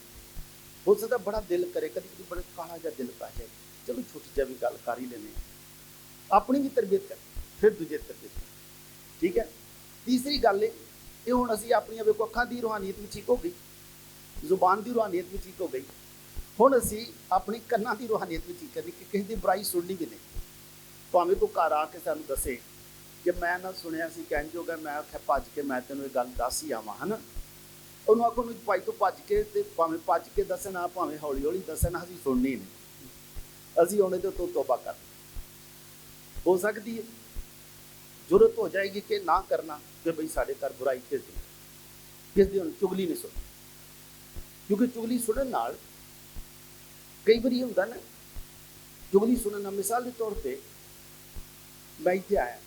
हो सकता बड़ा दिल करे, कभी कभी बड़ा काला जा दिल पै जाए, चलो छोटी जी भी गल कर ही लेने, अपनी भी तरबियत कर, फिर दूजे तरबियत कर, ठीक है। तीसरी गल ये हुण असीं अपनी वेखो अखां की रूहानियत भी ठीक हो गई, जुबान की रूहानियत भी ठीक हो गई, हुण असीं अपनी कन्नां की रूहानियत भी ठीक करनी कि किसी की बुराई सुननी भी नहीं। भावें कोई घर आके सानूं दसे कि मैं ना सुनिया सी कहन जो गया, मैं आख्या भज के मैं तेनों ये गल दस ही आवां, है ना। ਉਹਨੂੰ ਆਖੋ ਨੂੰ ਭਾਈ ਤੋਂ ਭੱਜ ਕੇ, ਤੇ ਭਾਵੇਂ ਭੱਜ ਕੇ ਦੱਸਣਾ, ਭਾਵੇਂ ਹੌਲੀ ਹੌਲੀ ਦੱਸਣਾ, ਅਸੀਂ ਸੁਣਨੀ ਨਹੀਂ, ਅਸੀਂ ਉਹਨੇ ਤੋਂ ਤੋਬਾ ਕਰ। ਹੋ ਸਕਦੀ ਹੈ ਜ਼ਰੂਰਤ ਹੋ ਜਾਏਗੀ ਕਿ ਨਾ ਕਰਨਾ, ਕਿ ਬਈ ਸਾਡੇ ਘਰ ਬੁਰਾਈ ਕਿਸ ਦੀ ਹੁਣ ਚੁਗਲੀ ਨਹੀਂ ਸੁਣ, ਕਿਉਂਕਿ ਚੁਗਲੀ ਸੁਣਨ ਨਾਲ ਕਈ ਵਾਰੀ ਹੁੰਦਾ ਨਾ, ਚੁਗਲੀ ਸੁਣਨ ਨਾਲ ਮਿਸਾਲ ਦੇ ਤੌਰ ਤੇ ਮੈਂ ਇੱਥੇ ਆਇਆ,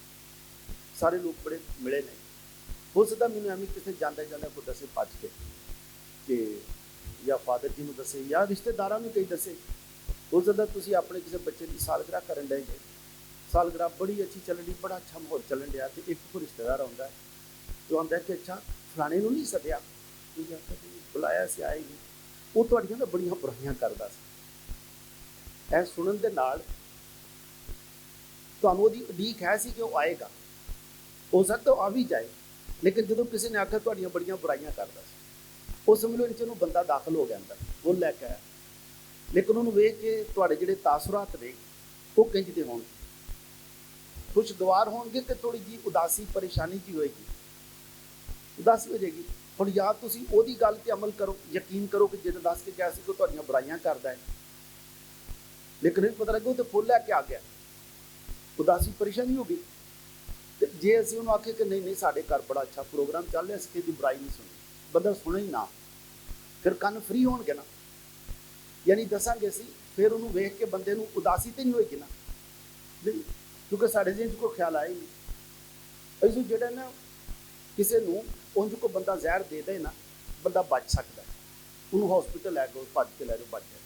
ਸਾਰੇ ਲੋਕ ਬੜੇ ਮਿਲੇ ਨੇ, हो सकता मैंने एवं किसी जाता जाता को दसे भज के कि या फादर जी को दसे या रिश्तेदारों में कई दसे। हो सकता तुम अपने किसी बच्चे की सालगिरह करन डे जे, सालगिरह बड़ी अच्छी चलन डी, बड़ा अच्छा माहौल चलन दिया, तो एक कोई रिश्तेदार आता है जो आता है कि अच्छा फलाने को नहीं सद्या, बुलाया से आए नहीं, वो तुहाड़ियां ना बड़ियां बुराइयां करदा सी। ऐ सुनन दे नाल तुहानूं ओहदी उडीक है सी कि वो आएगा, हो सकता आ भी जाए, लेकिन जो किसी ने आख्या तुहाड़ियां बड़ियां बुराइयां करदा सी, उस समझ लो इन्हें बंदा दाखिल हो गया अंदर, वो लैके आया, लेकिन उन्होंने वेख के तुहाड़े जिहड़े तासुरात ने वो किंज दे होणगे, खुशगवार होणगे कि थोड़ी जी उदासी परेशानी जी होएगी, उदासी हो जाएगी। हुण या तुसीं ओहदी गल ते अमल करो, यकीन करो कि जिहड़ा दस के गया सी कि तुहाड़ियां बुराइयां करदा है, लेकिन इन्हें पता लगे वो तो फुल लैके आ गया, उदासी परेशानी हो गई। जे असीं उन्होंने आखे कि नहीं नहीं साढ़े घर बड़ा अच्छा प्रोग्राम चल रहा, असीं किसी बुराई नहीं सुनी, बंदा सुने ही ना, फिर कन्न फ्री होणगे ना, यानी दसांगे असीं, फिर उन्होंने वेख के बंदे नूं उदासी तो नहीं होएगी ना, नहीं, क्योंकि साढ़े जिहन च कोई ख्याल आया ही नहीं। असीं जिहड़ा ना किसी नूं उंज कोई बंदा जहर दे दे ना, बंदा बच सकता है, उन्होंने हॉस्पिटल लै गए भज के लै जाओ बच जाए,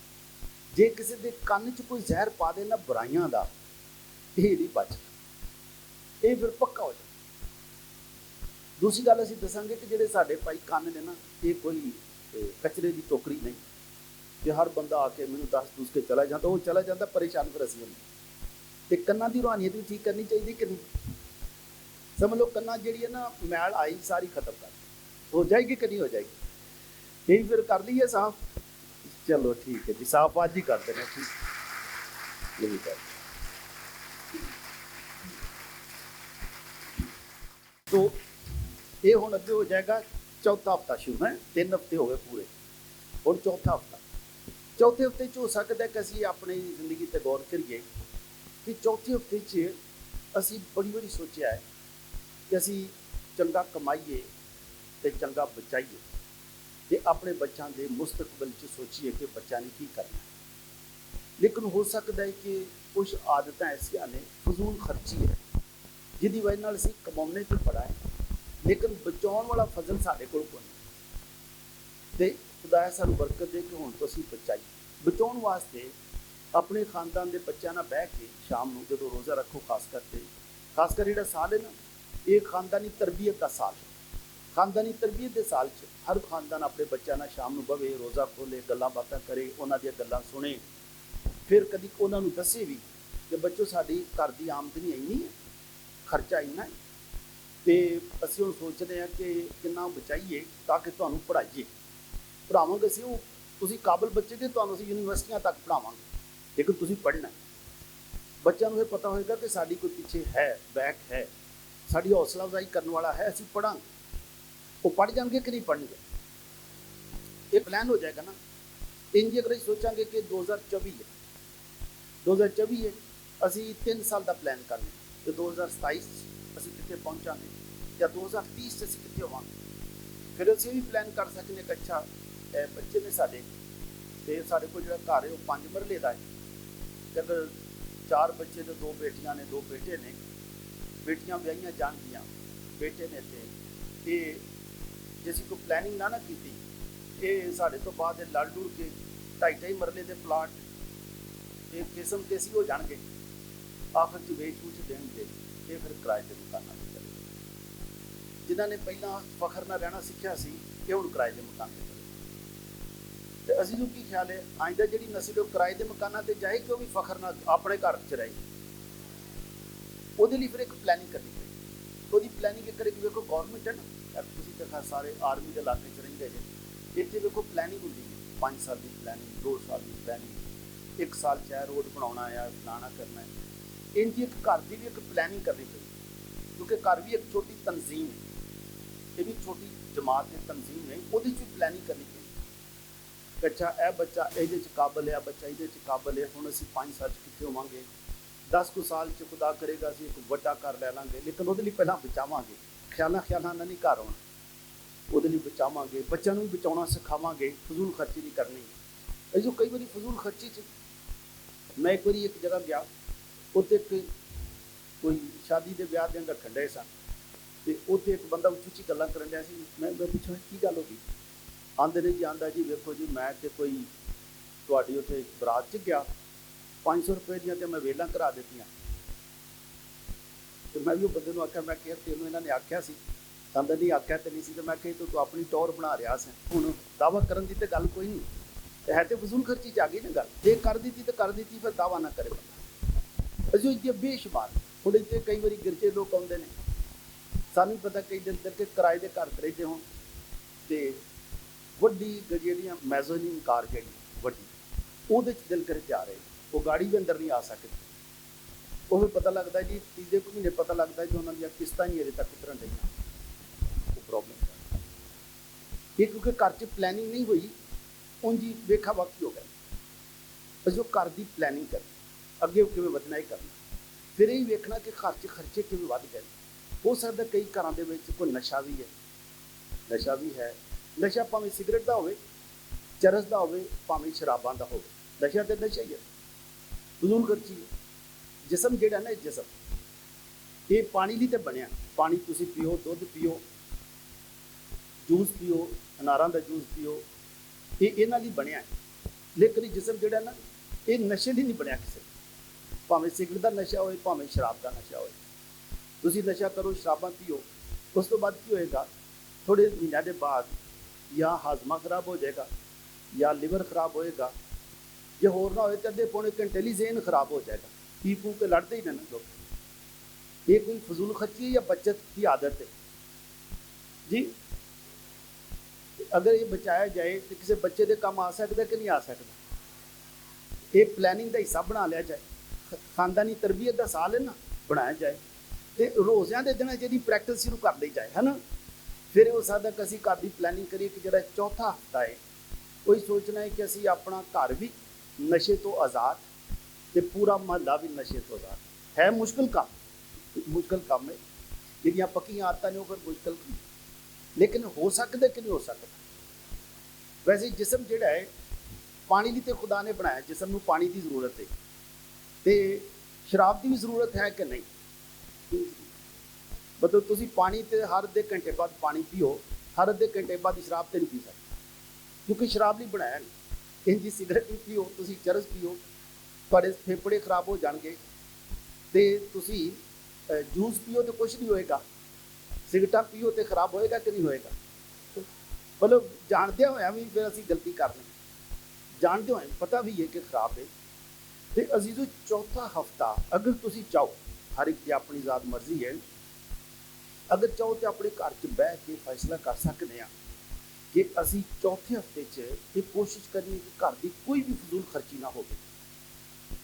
ਜੇ ਕਿਸੇ ਦੇ ਕੰਨ 'ਚ ਕੋਈ ਜ਼ਹਿਰ ਪਾ ਦੇ ਨਾ ਬੁਰਾਈਆਂ ਦਾ, ਇਹ ਨਹੀਂ ਬਚਦਾ, ਇਹ ਫਿਰ ਪੱਕਾ ਹੋ ਜਾਂਦਾ। ਦੂਸਰੀ ਗੱਲ ਅਸੀਂ ਦੱਸਾਂਗੇ ਕਿ ਜਿਹੜੇ ਸਾਡੇ ਭਾਈ ਕੰਨ ਨੇ ਨਾ, ਇਹ ਕੋਈ ਕਚਰੇ ਦੀ ਟੋਕਰੀ ਨਹੀਂ ਕਿ ਹਰ ਬੰਦਾ ਆ ਕੇ ਮੈਨੂੰ ਦੱਸ ਦੂਸ ਕੇ ਚਲਾ ਜਾਂਦਾ, ਉਹ ਚਲਾ ਜਾਂਦਾ, ਪਰੇਸ਼ਾਨ ਫਿਰ ਅਸੀਂ ਹੁੰਦੇ। ਤੇ ਕੰਨਾਂ ਦੀ ਰੂਹਾਨੀਅਤ ਵੀ ਠੀਕ ਕਰਨੀ ਚਾਹੀਦੀ ਕਿ ਨਹੀਂ? ਸਮਝ ਲਓ ਕੰਨਾਂ ਜਿਹੜੀ ਹੈ ਨਾ, ਮੈਲ ਆਈ ਸਾਰੀ ਖਤਮ ਕਰ ਹੋ ਜਾਏਗੀ ਕਿ ਨਹੀਂ ਹੋ ਜਾਏਗੀ? ਇਹ ਫਿਰ ਕਰ ਲਈਏ ਸਾਫ਼। ਚਲੋ ਠੀਕ ਹੈ ਜੀ, ਸਾਫ਼ ਅੱਜ ਹੀ ਕਰ ਦੇਣਾ। ਠੀਕ ਇਹ ਵੀ ਕਰ ਤੋ ਇਹ ਹੁਣ ਅੱਗੇ ਹੋ ਜਾਏਗਾ ਚੌਥਾ ਹਫ਼ਤਾ ਸ਼ੁਰੂ ਹੈ। 3 ਹਫ਼ਤੇ ਹੋ ਗਏ ਪੂਰੇ, ਹੁਣ ਚੌਥਾ ਹਫ਼ਤਾ। ਚੌਥੇ ਹਫ਼ਤੇ 'ਚ ਹੋ ਸਕਦਾ ਕਿ ਅਸੀਂ ਆਪਣੀ ਜ਼ਿੰਦਗੀ 'ਤੇ ਗੌਰ ਕਰੀਏ ਕਿ ਚੌਥੇ ਹਫ਼ਤੇ 'ਚ ਅਸੀਂ ਬੜੀ ਸੋਚਿਆ ਹੈ ਕਿ ਅਸੀਂ ਚੰਗਾ ਕਮਾਈਏ ਤੇ ਚੰਗਾ ਬਚਾਈਏ ਤੇ ਆਪਣੇ ਬੱਚਿਆਂ ਦੇ ਮੁਸਤਕਬਲ 'ਚ ਸੋਚੀਏ ਕਿ ਬੱਚਿਆਂ ਨੇ ਕੀ ਕਰਨਾ। ਲੇਕਿਨ ਹੋ ਸਕਦਾ ਹੈ ਕਿ ਕੁਝ ਆਦਤਾਂ ਐਸੀਆਂ ਨੇ, ਫਜ਼ੂਲ ਖਰਚੀ ਹੈ, ਜਿਹਦੀ ਵਜ੍ਹਾ ਨਾਲ ਅਸੀਂ ਕਮਾਉਣੇ ਤੇ ਬੜਾ ਹੈ ਲੇਕਿਨ ਬਚਾਉਣ ਵਾਲਾ ਫਜ਼ਲ ਸਾਡੇ ਕੋਲ ਕੋਈ ਨਹੀਂ। ਤੇ ਖੁਦਾ ਸਾਨੂੰ ਬਰਕਤ ਦੇ ਕਿ ਹੁਣ ਤੋਂ ਅਸੀਂ ਬਚਾਈਏ। ਬਚਾਉਣ ਵਾਸਤੇ ਆਪਣੇ ਖਾਨਦਾਨ ਦੇ ਬੱਚਿਆਂ ਨਾਲ ਬਹਿ ਕੇ ਸ਼ਾਮ ਨੂੰ ਜਦੋਂ ਰੋਜ਼ਾ ਰੱਖੋ, ਖਾਸ ਕਰ ਜਿਹੜਾ ਸਾਲ ਹੈ ਨਾ, ਇਹ ਖਾਨਦਾਨੀ ਤਰਬੀਅਤ ਦਾ ਸਾਲ ਹੈ। ਖਾਨਦਾਨੀ ਤਰਬੀਅਤ ਦੇ ਸਾਲ 'ਚ ਹਰ ਖਾਨਦਾਨ ਆਪਣੇ ਬੱਚਿਆਂ ਨਾਲ ਸ਼ਾਮ ਨੂੰ ਬਵੇ, ਰੋਜ਼ਾ ਖੋਲੇ, ਗੱਲਾਂ ਬਾਤਾਂ ਕਰੇ, ਉਹਨਾਂ ਦੀਆਂ ਗੱਲਾਂ ਸੁਣੇ, ਫਿਰ ਕਦੀ ਉਹਨਾਂ ਨੂੰ ਦੱਸੇ ਵੀ ਕਿ ਬੱਚੋ ਸਾਡੀ ਘਰ ਦੀ ਆਮਦਨੀ ਇੰਨੀ ਹੈ, ਖਰਚਾ ਇੰਨਾ ਹੈ, ਤੇ ਅਸੀਂ ਹੁਣ ਸੋਚਦੇ ਹਾਂ ਕਿ ਕਿੰਨਾ ਬਚਾਈਏ ਤਾਂ ਕਿ ਤੁਹਾਨੂੰ ਪੜ੍ਹਾਵਾਂਗੇ ਅਸੀਂ। ਉਹ ਤੁਸੀਂ ਕਾਬਲ ਬੱਚੇ ਦੇ, ਤੁਹਾਨੂੰ ਅਸੀਂ ਯੂਨੀਵਰਸਿਟੀਆਂ ਤੱਕ ਪੜ੍ਹਾਵਾਂਗੇ, ਲੇਕਿਨ ਤੁਸੀਂ ਪੜ੍ਹਨਾ। ਬੱਚਿਆਂ ਨੂੰ ਇਹ ਪਤਾ ਹੋਏਗਾ ਕਿ ਸਾਡੀ ਕੋਈ ਪਿੱਛੇ ਹੈ, ਬੈਕ ਹੈ, ਸਾਡੀ ਹੌਸਲਾ ਅਫਜ਼ਾਈ ਕਰਨ ਵਾਲਾ ਹੈ, ਅਸੀਂ ਪੜ੍ਹਾਂਗੇ। ਉਹ ਪੜ੍ਹ ਜਾਣਗੇ ਕਿ ਨਹੀਂ ਪੜ੍ਹਨਗੇ, ਇਹ ਪਲਾਨ ਹੋ ਜਾਏਗਾ ਨਾ। ਇੰਜ ਅਗਰ ਅਸੀਂ ਸੋਚਾਂਗੇ ਕਿ 2024 ਹੈ, ਅਸੀਂ 3 ਸਾਲ ਦਾ ਪਲਾਨ ਕਰ ਲਈਏ ਤੇ 2027 ਅਸੀਂ ਕਿੱਥੇ ਪਹੁੰਚਾਂਗੇ ਜਾਂ 2030 'ਚ ਅਸੀਂ ਕਿੱਥੇ ਹੋਵਾਂਗੇ। ਫਿਰ ਅਸੀਂ ਵੀ ਪਲਾਨ ਕਰ ਸਕਦੇ ਕਿ ਅੱਛਾ ਬੱਚੇ ਨੇ ਸਾਡੇ, ਤੇ ਸਾਡੇ ਕੋਲ ਜਿਹੜਾ ਘਰ ਹੈ ਉਹ 5 ਮਰਲੇ ਦਾ ਹੈ, ਤੇ ਅਗਰ 4 ਬੱਚੇ ਨੇ, 2 ਬੇਟੀਆਂ ਨੇ, 2 ਬੇਟੇ ਨੇ, ਬੇਟੀਆਂ ਵਿਆਹੀਆਂ ਜਾਣਗੀਆਂ, ਬੇਟੇ ਨੇ, ਤੇ ਇਹ ਜੇ ਅਸੀਂ ਕੋਈ ਪਲੈਨਿੰਗ ਨਾ ਕੀਤੀ, ਇਹ ਸਾਡੇ ਤੋਂ ਬਾਅਦ ਇਹ ਲੜ ਲੁੜ ਕੇ 2.5 ਮਰਲੇ ਦੇ ਪਲਾਟ ਇਹ ਕਿਸਮ ਦੇ ਸੀ ਹੋ ਜਾਣਗੇ, ਆਖਰ 'ਚ ਵੇਚ ਵੂਚ ਦੇਣਗੇ, ਇਹ ਫਿਰ ਕਿਰਾਏ ਦੇ ਮਕਾਨਾਂ 'ਤੇ ਚਲੇ ਗਏ। ਜਿਨ੍ਹਾਂ ਨੇ ਪਹਿਲਾਂ ਫਖਰ ਨਾਲ ਰਹਿਣਾ ਸਿੱਖਿਆ ਸੀ, ਇਹ ਹੁਣ ਕਿਰਾਏ ਦੇ ਮਕਾਨ 'ਤੇ ਚਲੇ ਗਏ। ਤੇ ਅਸੀਂ ਨੂੰ ਕੀ ਖਿਆਲ ਹੈ, ਆਇੰਦਾ ਜਿਹੜੀ ਨਸਲ ਉਹ ਕਿਰਾਏ ਦੇ ਮਕਾਨਾਂ 'ਤੇ ਜਾਏ ਕਿ ਉਹ ਵੀ ਫਖਰ ਨਾਲ ਆਪਣੇ ਘਰ 'ਚ ਰਹੇ? ਉਹਦੇ ਲਈ ਫਿਰ ਇੱਕ ਪਲੈਨਿੰਗ ਕਰਨੀ ਪਏਗੀ। ਉਹਦੀ ਪਲੈਨਿੰਗ ਇੱਕ ਕਰੇਗੀ। ਵੇਖੋ ਗੌਰਮੈਂਟ ਹੈ ਨਾ, ਤੁਸੀਂ ਤਾਂ ਸਾਰੇ ਆਰਮੀ ਦੇ ਇਲਾਕੇ 'ਚ ਰਹਿੰਦੇ ਜੇ, ਇੱਥੇ ਵੇਖੋ ਪਲੈਨਿੰਗ ਹੁੰਦੀ ਹੈ, 5 ਸਾਲ ਦੀ ਪਲੈਨਿੰਗ, 2 ਸਾਲ ਦੀ ਪਲੈਨਿੰਗ, 1 ਸਾਲ 'ਚ ਰੋਡ ਬਣਾਉਣਾ ਆ, ਫਲਾਣਾ ਕਰਨਾ ਹੈ। ਇੰਝ ਇੱਕ ਘਰ ਦੀ ਵੀ ਇੱਕ ਪਲੈਨਿੰਗ ਕਰਨੀ ਚਾਹੀਦੀ, ਕਿਉਂਕਿ ਘਰ ਵੀ ਇੱਕ ਛੋਟੀ ਤਨਜ਼ੀਮ ਹੈ, ਇਹ ਵੀ ਛੋਟੀ ਜਮਾਤ ਹੈ, ਤਨਜ਼ੀਮ ਹੈ, ਉਹਦੇ 'ਚ ਵੀ ਪਲੈਨਿੰਗ ਕਰਨੀ ਚਾਹੀਦੀ। ਅੱਛਾ ਇਹ ਬੱਚਾ ਇਹਦੇ 'ਚ ਕਾਬਲ ਹੈ, ਬੱਚਾ ਇਹਦੇ 'ਚ ਕਾਬਲ ਹੈ, ਹੁਣ ਅਸੀਂ 5 ਸਾਲ 'ਚ ਕਿੱਥੇ ਹੋਵਾਂਗੇ, 10 ਕੁ ਸਾਲ 'ਚ ਖੁਦਾ ਕਰੇਗਾ ਅਸੀਂ ਇੱਕ ਵੱਡਾ ਘਰ ਲੈ ਲਾਂਗੇ, ਲੇਕਿਨ ਉਹਦੇ ਲਈ ਪਹਿਲਾਂ ਬਚਾਵਾਂਗੇ। ਖਿਆਲਾਂ ਨਾਲ ਨਹੀਂ ਘਰ ਹੋਣਾ, ਉਹਦੇ ਲਈ ਬਚਾਵਾਂਗੇ, ਬੱਚਿਆਂ ਨੂੰ ਵੀ ਬਚਾਉਣਾ ਸਿਖਾਵਾਂਗੇ, ਫਜ਼ੂਲ ਖਰਚੀ ਨਹੀਂ ਕਰਨੀ। ਅਜੋ ਕਈ ਵਾਰੀ ਫਜ਼ੂਲ ਖਰਚੀ 'ਚ, ਮੈਂ ਇੱਕ ਵਾਰੀ ਇੱਕ ਜਗ੍ਹਾ ਗਿਆ, ਉੱਥੇ ਕੋਈ ਸ਼ਾਦੀ ਦੇ ਵਿਆਹ ਦੇ ਅੰਦਰ ਖੰਡੇ ਸਨ, ਤੇ ਉੱਥੇ ਇੱਕ ਬੰਦਾ ਉੱਚੀ ਗੱਲਾਂ ਕਰਨ ਡਿਆ ਸੀ। ਮੈਂ ਪੁੱਛਿਆ ਕੀ ਗੱਲ ਹੋ ਗਈ? ਆਂਦੇ ਨੇ ਜੀ, ਆਂਦਾ ਜੀ ਵੇਖੋ ਜੀ, ਮੈਂ ਤੇ ਕੋਈ ਤੁਹਾਡੀ ਉੱਥੇ ਬਰਾਤ 'ਚ ਗਿਆ, 500 ਰੁਪਏ ਦੀਆਂ ਤੇ ਮੈਂ ਵੇਲਾਂ ਕਰਾ ਦਿੱਤੀਆਂ। ਤੇ ਮੈਂ ਵੀ ਉਹ ਬੰਦੇ ਨੂੰ ਆਖਿਆ, ਮੈਂ ਕਿਹਾ ਤੈਨੂੰ ਇਹਨਾਂ ਨੇ ਆਖਿਆ ਸੀ? ਆਂਦਾ ਨਹੀਂ ਆਖਿਆ ਤੇ ਨਹੀਂ ਸੀ। ਤੇ ਮੈਂ ਕਿਹਾ ਤੂੰ ਆਪਣੀ ਟੌਰ ਬਣਾ ਰਿਹਾ ਸੀ, ਹੁਣ ਦਾਵਾ ਕਰਨ ਦੀ ਤੇ ਗੱਲ ਕੋਈ ਨਹੀਂ ਹੈ, ਤੇ ਫਜ਼ੂਲ ਖਰਚੀ 'ਚ ਆ ਗਈ ਨਾ ਗੱਲ। ਜੇ ਕਰ ਦਿੱਤੀ ਤਾਂ ਕਰ ਦਿੱਤੀ, ਫਿਰ ਦਾਵਾ ਨਾ ਕਰੇ ਬੰਦਾ। ਅਸੀਂ ਇੱਥੇ ਬੇਸ਼ੁਮਾਰ, ਹੁਣ ਇੱਥੇ ਕਈ ਵਾਰੀ ਗਿਰਜੇ ਲੋਕ ਆਉਂਦੇ ਨੇ, ਸਾਨੂੰ ਪਤਾ ਕਈ ਦਿਨ ਤੱਕ ਕਿਰਾਏ ਦੇ ਘਰ ਰਹਿੰਦੇ ਹੋਣ, ਤੇ ਵੱਡੀ ਜਿਹੜੀਆਂ ਮੈਜ਼ੋਨੀਮ ਕਾਰ ਜਿਹੜੀ ਵੱਡੀ, ਉਹਦੇ 'ਚ ਦਿਲ ਕਰੇ ਜਾ ਰਹੇ, ਉਹ ਗਾੜੀ ਵੀ ਅੰਦਰ ਨਹੀਂ ਆ ਸਕਦੀ। ਉਹ ਵੀ ਪਤਾ ਲੱਗਦਾ ਜੀ ਤੀਜੇ ਕੁ ਮਹੀਨੇ ਪਤਾ ਲੱਗਦਾ ਕਿ ਉਹਨਾਂ ਦੀਆਂ ਕਿਸ਼ਤਾਂ ਹੀ ਅਜੇ ਤੱਕ ਉਤਰਨ ਰਹੀਆਂ। ਉਹ ਪ੍ਰੋਬਲਮ ਇਹ ਕਿਉਂਕਿ ਘਰ 'ਚ ਪਲੈਨਿੰਗ ਨਹੀਂ ਹੋਈ, ਉਂਝ ਹੀ ਵੇਖਾ ਵਾਕੀ ਹੋ ਗਿਆ। ਅਸੀਂ ਉਹ ਘਰ ਦੀ ਪਲੈਨਿੰਗ ਕਰਨੀ, ਅੱਗੇ ਕਿਵੇਂ ਵਧਣਾ, ਇਹ ਕਰਨਾ, ਫਿਰ ਇਹ ਵੇਖਣਾ ਕਿ ਘਰ 'ਚ ਖਰਚੇ ਕਿਵੇਂ ਵੱਧ ਗਏ। ਹੋ ਸਕਦਾ ਕਈ ਘਰਾਂ ਦੇ ਵਿੱਚ ਕੋਈ ਨਸ਼ਾ ਵੀ ਹੈ, ਨਸ਼ਾ ਭਾਵੇਂ ਸਿਗਰਟ ਦਾ ਹੋਵੇ, ਚਰਸ ਦਾ ਹੋਵੇ, ਭਾਵੇਂ ਸ਼ਰਾਬਾਂ ਦਾ ਹੋਵੇ, ਨਸ਼ਾ ਤੇ ਨਸ਼ਾ ਹੀ ਹੈ, ਫਜ਼ੂਲ ਖਰਚੀ ਹੈ। ਜਿਸਮ ਜਿਹੜਾ ਨਾ, ਇਹ ਜਿਸਮ ਇਹ ਪਾਣੀ ਲਈ ਤੇ ਬਣਿਆ, ਪਾਣੀ ਤੁਸੀਂ ਪੀਓ, ਦੁੱਧ ਪੀਓ, ਜੂਸ ਪੀਓ, ਅਨਾਰਾਂ ਦਾ ਜੂਸ ਪੀਓ, ਇਹ ਇਹਨਾਂ ਲਈ ਬਣਿਆ। ਲੇਕਿਨ ਜਿਸਮ ਜਿਹੜਾ ਨਾ, ਇਹ ਨਸ਼ੇ ਲਈ ਨਹੀਂ ਬਣਿਆ ਕਿਸੇ ਲਈ। ਭਾਵੇਂ ਸਿਗਰਟ ਦਾ ਨਸ਼ਾ ਹੋਏ, ਭਾਵੇਂ ਸ਼ਰਾਬ ਦਾ ਨਸ਼ਾ ਹੋਏ, ਤੁਸੀਂ ਨਸ਼ਾ ਕਰੋ, ਸ਼ਰਾਬਾਂ ਪੀਓ, ਉਸ ਤੋਂ ਬਾਅਦ ਕੀ ਹੋਏਗਾ? ਥੋੜੇ ਮਹੀਨਿਆਂ ਦੇ ਬਾਅਦ ਜਾਂ ਹਾਜ਼ਮਾ ਖਰਾਬ ਹੋ ਜਾਏਗਾ, ਜਾਂ ਲਿਵਰ ਖਰਾਬ ਹੋਏਗਾ, ਜੇ ਹੋਰ ਨਾ ਹੋਏ ਤਾਂ ਅੱਧੇ ਪੌਣੇ ਘੰਟੇ ਲਈ ਜ਼ਹਿਨ ਖਰਾਬ ਹੋ ਜਾਏਗਾ। ਪੀ ਪੂ ਕੇ ਲੜਦੇ ਹੀ ਨਾ ਲੋਕ। ਇਹ ਕੋਈ ਫਜ਼ੂਲ ਖਰਚੀ ਹੈ ਜਾਂ ਬੱਚਤ ਦੀ ਆਦਤ ਹੈ ਜੀ? ਅਗਰ ਇਹ ਬਚਾਇਆ ਜਾਏ ਤਾਂ ਕਿਸੇ ਬੱਚੇ ਦੇ ਕੰਮ ਆ ਸਕਦਾ ਕਿ ਨਹੀਂ ਆ ਸਕਦਾ? ਇਹ ਪਲੈਨਿੰਗ ਦਾ ਹਿੱਸਾ ਬਣਾ ਲਿਆ ਜਾਏ, ਖਾਨਦਾਨੀ ਤਰਬੀਅਤ ਦਾ ਸਾਲ ਹੈ ਨਾ, ਬਣਾਇਆ ਜਾਏ, ਤੇ ਰੋਜ਼ਿਆਂ ਦੇ ਦਿਨਾਂ 'ਚ ਇਹਦੀ ਪ੍ਰੈਕਟਿਸ ਸ਼ੁਰੂ ਕਰ ਲਈ ਜਾਏ, ਹੈ ਨਾ। ਫਿਰ ਹੋ ਸਕਦਾ ਕਿ ਅਸੀਂ ਘਰ ਦੀ ਪਲੈਨਿੰਗ ਕਰੀਏ ਕਿ ਜਿਹੜਾ ਚੌਥਾ ਹਫ਼ਤਾ ਹੈ, ਕੋਈ ਸੋਚਣਾ ਹੈ ਕਿ ਅਸੀਂ ਆਪਣਾ ਘਰ ਵੀ ਨਸ਼ੇ ਤੋਂ ਆਜ਼ਾਦ ਤੇ ਪੂਰਾ ਮਹੱਲਾ ਵੀ ਨਸ਼ੇ ਤੋਂ ਆਜ਼ਾਦ। ਹੈ ਮੁਸ਼ਕਿਲ ਕੰਮ ਹੈ, ਜਿਹੜੀਆਂ ਪੱਕੀਆਂ ਆਦਤਾਂ ਨੇ ਉਹ ਫਿਰ ਮੁਸ਼ਕਿਲ ਕੰਮ, ਲੇਕਿਨ ਹੋ ਸਕਦਾ ਕਿ ਨਹੀਂ ਹੋ ਸਕਦਾ? ਵੈਸੇ ਜਿਸਮ ਜਿਹੜਾ ਹੈ, ਪਾਣੀ ਲਈ ਤੇ ਖੁਦਾ ਨੇ ਬਣਾਇਆ, ਜਿਸਮ ਨੂੰ ਪਾਣੀ ਦੀ ਜ਼ਰੂਰਤ ਹੈ, ਤੇ ਸ਼ਰਾਬ ਦੀ ਵੀ ਜ਼ਰੂਰਤ ਹੈ ਕਿ ਨਹੀਂ? ਮਤਲਬ ਤੁਸੀਂ ਪਾਣੀ ਤੇ ਹਰ ਅੱਧੇ ਘੰਟੇ ਬਾਅਦ ਪਾਣੀ ਪੀਓ, ਹਰ ਅੱਧੇ ਘੰਟੇ ਬਾਅਦ ਸ਼ਰਾਬ ਤੇ ਨਹੀਂ ਪੀ ਸਕਦੇ, ਕਿਉਂਕਿ ਸ਼ਰਾਬ ਲਈ ਬਣਾਇਆ ਨਹੀਂ। ਇੰਜੀ ਸਿਗਰਟ ਵੀ ਪੀਓ, ਤੁਸੀਂ ਚਰਸ ਪੀਓ, ਤੁਹਾਡੇ ਫੇਫੜੇ ਖਰਾਬ ਹੋ ਜਾਣਗੇ, ਤੇ ਤੁਸੀਂ ਜੂਸ ਪੀਓ ਤੇ ਕੁਛ ਨਹੀਂ ਹੋਏਗਾ, ਸਿਗਰਟਾਂ ਪੀਓ ਤੇ ਖਰਾਬ ਹੋਏਗਾ ਕਿ ਨਹੀਂ ਹੋਏਗਾ? ਮਤਲਬ ਜਾਣਦਿਆਂ ਹੋਇਆ ਵੀ ਫਿਰ ਅਸੀਂ ਗਲਤੀ ਕਰ ਲਈ, ਜਾਣਦੇ ਹੋਏ ਪਤਾ ਵੀ ਹੈ ਕਿ ਖਰਾਬ ਹੈ। ਤੇ ਅਜ਼ੀਜ਼ੋ, ਚੌਥਾ ਹਫ਼ਤਾ ਅਗਰ ਤੁਸੀਂ ਚਾਹੋ, ਹਰ ਇੱਕ ਦੀ ਆਪਣੀ ਜ਼ਾਤ ਮਰਜ਼ੀ ਹੈ, ਅਗਰ ਚਾਹੋ ਤਾਂ ਆਪਣੇ ਘਰ 'ਚ ਬਹਿ ਕੇ ਫੈਸਲਾ ਕਰ ਸਕਦੇ ਹਾਂ ਕਿ ਅਸੀਂ ਚੌਥੇ ਹਫ਼ਤੇ 'ਚ ਇਹ ਕੋਸ਼ਿਸ਼ ਕਰੀਏ ਕਿ ਘਰ ਦੀ ਕੋਈ ਵੀ ਫਜ਼ੂਲ ਖਰਚੀ ਨਾ ਹੋਵੇ,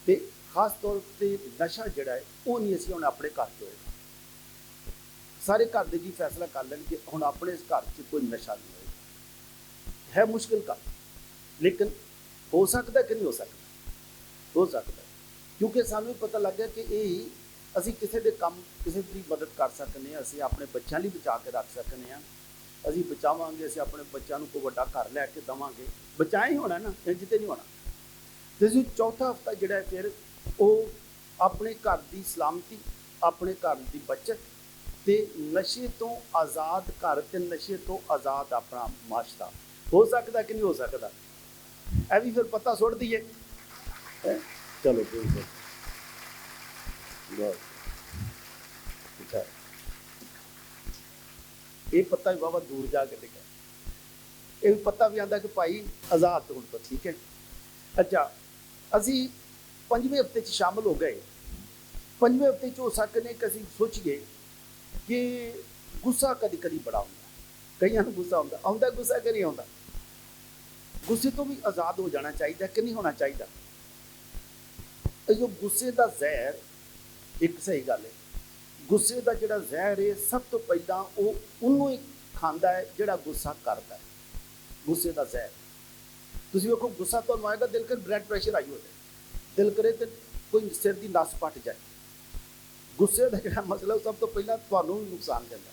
ਤੇ ਖਾਸ ਤੌਰ 'ਤੇ ਨਸ਼ਾ ਜਿਹੜਾ ਹੈ ਉਹ ਨਹੀਂ ਅਸੀਂ ਹੁਣ ਆਪਣੇ ਘਰ 'ਚ ਹੋਏਗਾ। ਸਾਰੇ ਘਰ ਦੇ ਜੀ ਫੈਸਲਾ ਕਰ ਲੈਣ ਕਿ ਹੁਣ ਆਪਣੇ ਇਸ ਘਰ 'ਚ ਕੋਈ ਨਸ਼ਾ ਨਹੀਂ ਹੋਏਗਾ। ਹੈ ਮੁਸ਼ਕਿਲ ਕੰਮ, ਲੇਕਿਨ ਹੋ ਸਕਦਾ ਕਿ ਨਹੀਂ ਹੋ ਸਕਦਾ? ਹੋ ਸਕਦਾ, ਕਿਉਂਕਿ ਸਾਨੂੰ ਪਤਾ ਲੱਗ ਗਿਆ ਕਿ ਇਹ ਅਸੀਂ ਕਿਸੇ ਦੇ ਕੰਮ, ਕਿਸੇ ਦੀ ਮਦਦ ਕਰ ਸਕਦੇ ਹਾਂ, ਅਸੀਂ ਆਪਣੇ ਬੱਚਿਆਂ ਲਈ ਬਚਾ ਕੇ ਰੱਖ ਸਕਦੇ ਹਾਂ। ਅਸੀਂ ਬਚਾਵਾਂਗੇ, ਅਸੀਂ ਆਪਣੇ ਬੱਚਿਆਂ ਨੂੰ ਕੋਈ ਵੱਡਾ ਘਰ ਲੈ ਕੇ ਦੇਵਾਂਗੇ, ਬਚਾਇਆ ਹੀ ਹੋਣਾ ਨਾ, ਇੰਝ ਤੇ ਨਹੀਂ ਹੋਣਾ। ਤੇ ਅਸੀਂ ਚੌਥਾ ਹਫ਼ਤਾ ਜਿਹੜਾ ਹੈ ਫਿਰ ਉਹ ਆਪਣੇ ਘਰ ਦੀ ਸਲਾਮਤੀ, ਆਪਣੇ ਘਰ ਦੀ ਬੱਚਤ ਤੇ ਨਸ਼ੇ ਤੋਂ ਆਜ਼ਾਦ ਘਰ ਤੇ ਨਸ਼ੇ ਤੋਂ ਆਜ਼ਾਦ ਆਪਣਾ ਮਾਸ਼ਰਾ। ਹੋ ਸਕਦਾ ਕਿ ਨਹੀਂ ਹੋ ਸਕਦਾ? ਇਹ ਵੀ ਫਿਰ ਪਤਾ ਸੁੱਟ ਦਈਏ। ਚਲੋ ਅੱਛਾ, ਇਹ ਪਤਾ ਵੀ ਬਾਬਾ ਦੂਰ ਜਾ ਕੇ ਲਿਖਿਆ, ਇਹ ਵੀ ਪਤਾ ਵੀ ਆਉਂਦਾ ਕਿ ਭਾਈ ਆਜ਼ਾਦ ਹੋਣ ਤੋਂ ਠੀਕ ਹੈ। ਅੱਛਾ, ਅਸੀਂ 5ਵੇਂ ਹਫ਼ਤੇ 'ਚ ਸ਼ਾਮਲ ਹੋ ਗਏ। 5ਵੇਂ ਹਫ਼ਤੇ 'ਚ ਹੋ ਸਕਦੇ ਕਿ ਅਸੀਂ ਸੋਚੀਏ ਕਿ ਗੁੱਸਾ ਕਦੀ ਕਦੀ ਬੜਾ ਹੁੰਦਾ, ਕਈਆਂ ਨੂੰ ਗੁੱਸਾ ਆਉਂਦਾ ਗੁੱਸਾ ਕਿ ਨਹੀਂ ਆਉਂਦਾ? ਗੁੱਸੇ ਤੋਂ ਵੀ ਆਜ਼ਾਦ ਹੋ ਜਾਣਾ ਚਾਹੀਦਾ ਕਿ ਨਹੀਂ ਹੋਣਾ ਚਾਹੀਦਾ? ਇਹ ਜੋ ਗੁੱਸੇ ਦਾ ਜ਼ਹਿਰ, ਇੱਕ ਸਹੀ ਗੱਲ ਹੈ, ਗੁੱਸੇ ਦਾ ਜਿਹੜਾ ਜ਼ਹਿਰ ਹੈ ਸਭ ਤੋਂ ਪਹਿਲਾਂ ਉਹ ਉਹਨੂੰ ਹੀ ਖਾਂਦਾ ਹੈ ਜਿਹੜਾ ਗੁੱਸਾ ਕਰਦਾ ਹੈ। ਗੁੱਸੇ ਦਾ ਜ਼ਹਿਰ, ਤੁਸੀਂ ਵੇਖੋ, ਗੁੱਸਾ ਤੁਹਾਨੂੰ ਆਏਗਾ, ਦਿਲ ਕਰ ਬਲੱਡ ਪ੍ਰੈਸ਼ਰ ਹਾਈ ਹੋ ਜਾਏ, ਦਿਲ ਕਰੇ ਤੇ ਕੋਈ ਸਿਰ ਦੀ ਨਸ ਪੱਟ ਜਾਏ। ਗੁੱਸੇ ਦਾ ਜਿਹੜਾ ਮਸਲਾ ਉਹ ਸਭ ਤੋਂ ਪਹਿਲਾਂ ਤੁਹਾਨੂੰ ਵੀ ਨੁਕਸਾਨ ਦਿੰਦਾ।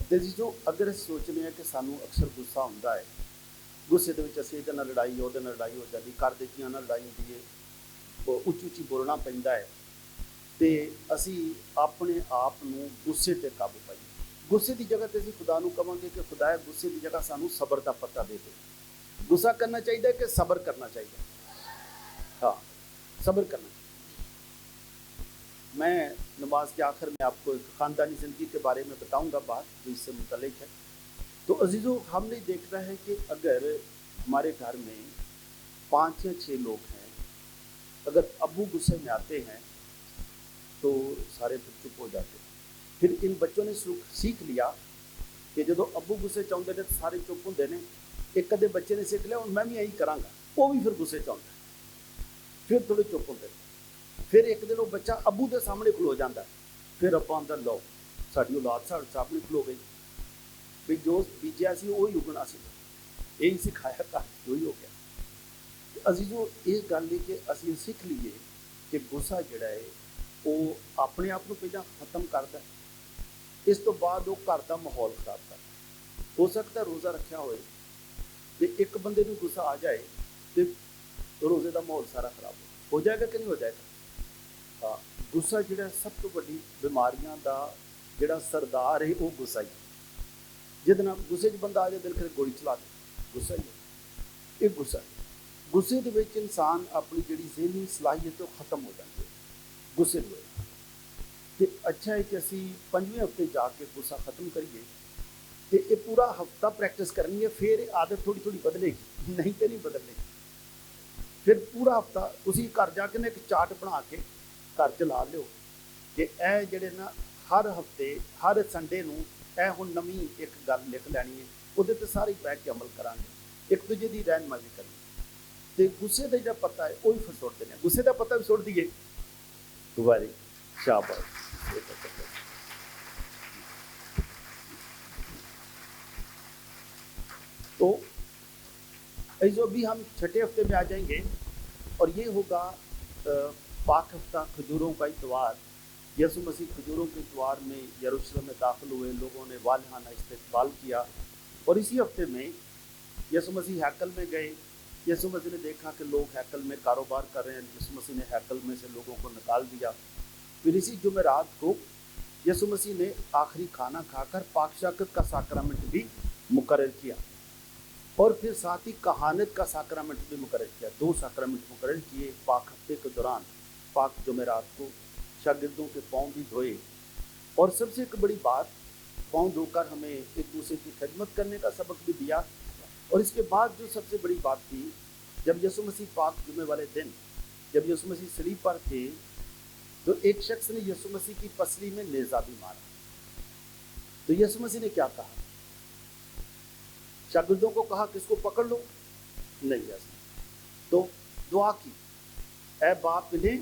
ਤੇ ਜੋ ਅਗਰ ਅਸੀਂ ਸੋਚਦੇ ਹਾਂ ਕਿ ਸਾਨੂੰ ਅਕਸਰ ਗੁੱਸਾ ਹੁੰਦਾ ਹੈ, ਗੁੱਸੇ ਦੇ ਵਿੱਚ ਅਸੀਂ ਇਹਦੇ ਨਾਲ ਲੜਾਈ, ਉਹਦੇ ਨਾਲ ਲੜਾਈ ਹੋ ਜਾਂਦੀ, ਘਰ ਦੇ ਜੀਆਂ ਨਾਲ ਲੜਾਈ ਹੁੰਦੀ ਹੈ, ਉੱਚੀ ਉੱਚੀ ਬੋਲਣਾ ਪੈਂਦਾ ਹੈ, ਤੇ ਅਸੀਂ ਆਪਣੇ ਆਪ ਨੂੰ ਗੁੱਸੇ ਤੇ ਕਾਬੂ ਪਾਈਏ। ਗੁੱਸੇ ਦੀ ਜਗ੍ਹਾ ਤੇ ਅਸੀਂ ਖੁਦਾ ਨੂੰ ਕਹਾਂਗੇ ਕਿ ਖੁਦਾ, ਗੁੱਸੇ ਦੀ ਜਗ੍ਹਾ ਸਾਨੂੰ ਸਬਰ ਦਾ ਪਤਾ ਦੇ ਦੇ। ਗੁੱਸਾ ਕਰਨਾ ਚਾਹੀਦਾ ਕਿ ਸਬਰ ਕਰਨਾ ਚਾਹੀਦਾ? हाँ, सब्र करना। मैं नमाज के आखिर में आपको एक ख़ानदानी ज़िंदगी के बारे में बताऊंगा बात जो इससे मुतल्लिक़ है। तो अजीज़ों, हमने देखना है कि अगर हमारे घर में 5 या 6 लोग हैं, अगर अब्बू गुस्से में आते हैं तो सारे फिर चुप हो जाते हैं। फिर इन बच्चों ने सीख लिया कि जो अब्बू गुस्से च आउंदे ने सारे चुप होंदे ने। एक अद्धे बच्चे ने सीख लिया हुण मैं भी यही करांगा, वो भी फिर गुस्से च आउंदा, फिर थोड़े चुप होंदे। फिर एक दिन वो बच्चा अब्बू के सामने खलो जाता, फिर अब्बा आंदा, लो साडी औलाद साडे सामने खलो गई, भी जो बीजिया सी वही उगना सी, यही सिखाया घर वही हो गया। अजीजों, ये गल है कि असीं सीख लीए कि गुस्सा जिहड़ा है वो अपने आप को पहला खत्म करता है, इस तो बाद वो घर का माहौल खराब करता। हो सकता रोज़ा रखा होए तो एक बंदे को गुस्सा आ जाए तो रोज़े का माहौल सारा खराब हो जाएगा कि नहीं हो जाएगा? हाँ, गुस्सा जिहड़ा सब तो वड्डी बीमारियां का जिहड़ा सरदार है वो गुस्सा ही। जिहदे नाल गुस्से च बंदा आ जाए, दिल करे गोली चला दे, गुस्सा ही है, ये गुस्सा है। ਗੁੱਸੇ ਦੇ ਵਿੱਚ ਇਨਸਾਨ ਆਪਣੀ ਜਿਹੜੀ ਜ਼ਿਹਨੀ ਸਲਾਹੀਅਤ ਉਹ ਖਤਮ ਹੋ ਜਾਂਦੀ ਹੈ ਗੁੱਸੇ ਦੇ ਵਿੱਚ। ਤੇ ਅੱਛਾ ਹੈ ਕਿ ਅਸੀਂ 5ਵੇਂ ਹਫ਼ਤੇ ਜਾ ਕੇ ਗੁੱਸਾ ਖਤਮ ਕਰੀਏ ਤੇ ਇਹ ਪੂਰਾ ਹਫ਼ਤਾ ਪ੍ਰੈਕਟਿਸ ਕਰਨੀ ਹੈ, ਫਿਰ ਇਹ ਆਦਤ ਥੋੜੀ ਥੋੜੀ ਬਦਲੇਗੀ, ਨਹੀਂ ਤੇ ਨਹੀਂ ਬਦਲੇਗੀ। ਫਿਰ ਪੂਰਾ ਹਫ਼ਤਾ ਤੁਸੀਂ ਘਰ ਜਾ ਕੇ ਨਾ ਇੱਕ ਚਾਰਟ ਬਣਾ ਕੇ ਘਰ 'ਚ ਲਾ ਲਿਓ ਕਿ ਇਹ ਜਿਹੜੇ ਨਾ ਹਰ ਹਫ਼ਤੇ ਹਰ ਸੰਡੇ ਨੂੰ ਇਹ ਹੁਣ ਨਵੀਂ ਇੱਕ ਗੱਲ ਲਿਖ ਲੈਣੀ ਹੈ, ਉਹਦੇ ਤੇ ਸਾਰੇ ਬੈਠ ਕੇ ਅਮਲ ਕਰਾਂਗੇ, ਇੱਕ ਦੂਜੇ ਦੀ ਰਹਿਨੁਮਾਈ ਕਰਨੀ। ਤੇ ਗੁੱਸੇ ਦਾ ਜਿਹੜਾ ਪਤਾ ਹੈ ਉਹ ਹੀ ਫਿਰ ਸੁੱਟ ਦੇਣਾ, ਗੁੱਸੇ ਦਾ ਪਤਾ ਵੀ ਸੁੱਟ ਦਈਏ ਦੁਬਾਰੇ, ਸ਼ਾਬਾਸ਼। तो ऐसे अभी हम छठे हफ्ते में आ जाएंगे और ये होगा पाक हफ्ता खजूरों का इतवार। यसु मसीह खजूरों के इतवार में यरूशलेम में दाखिल हुए, लोगों ने वालहाना इस्तकबाल किया। और इसी हफ्ते में यसु मसीह हैकल में गए। यसु मसीह ने देखा कि लोग हैकल में कारोबार कर रहे हैं, यसु मसीह ने हैकल में से लोगों को निकाल दिया। फिर इसी जुमेरात को यसु मसीह ने आखिरी खाना खाकर पाक शाकत का साक्रामेंट भी मुकर्रर किया और फिर साथ ही कहानत का साक्रामेंट भी मुकर्रर किया। 2 साक्रामेंट मुकर्रर किए। पाक हफ्ते के दौरान पाक जुमेरात को शागिर्दों के पाँव भी धोए। और सबसे एक बड़ी बात, पाँव धोकर हमें एक दूसरे की खिदमत करने का सबक भी दिया। और इसके बाद जो सबसे बड़ी बात थी, जब यसु मसीह पाक जुमे वाले दिन जब यसु मसीह सलीब पर थे तो एक शख्स ने यसु मसीह की पसली में नेज़ा भी मारा। तो यसु मसीह ने क्या कहा? शागिर्दों को कहा कि इसको पकड़ लो, नहीं ऐसा, तो दुआ की, ऐ बाप इन्हें,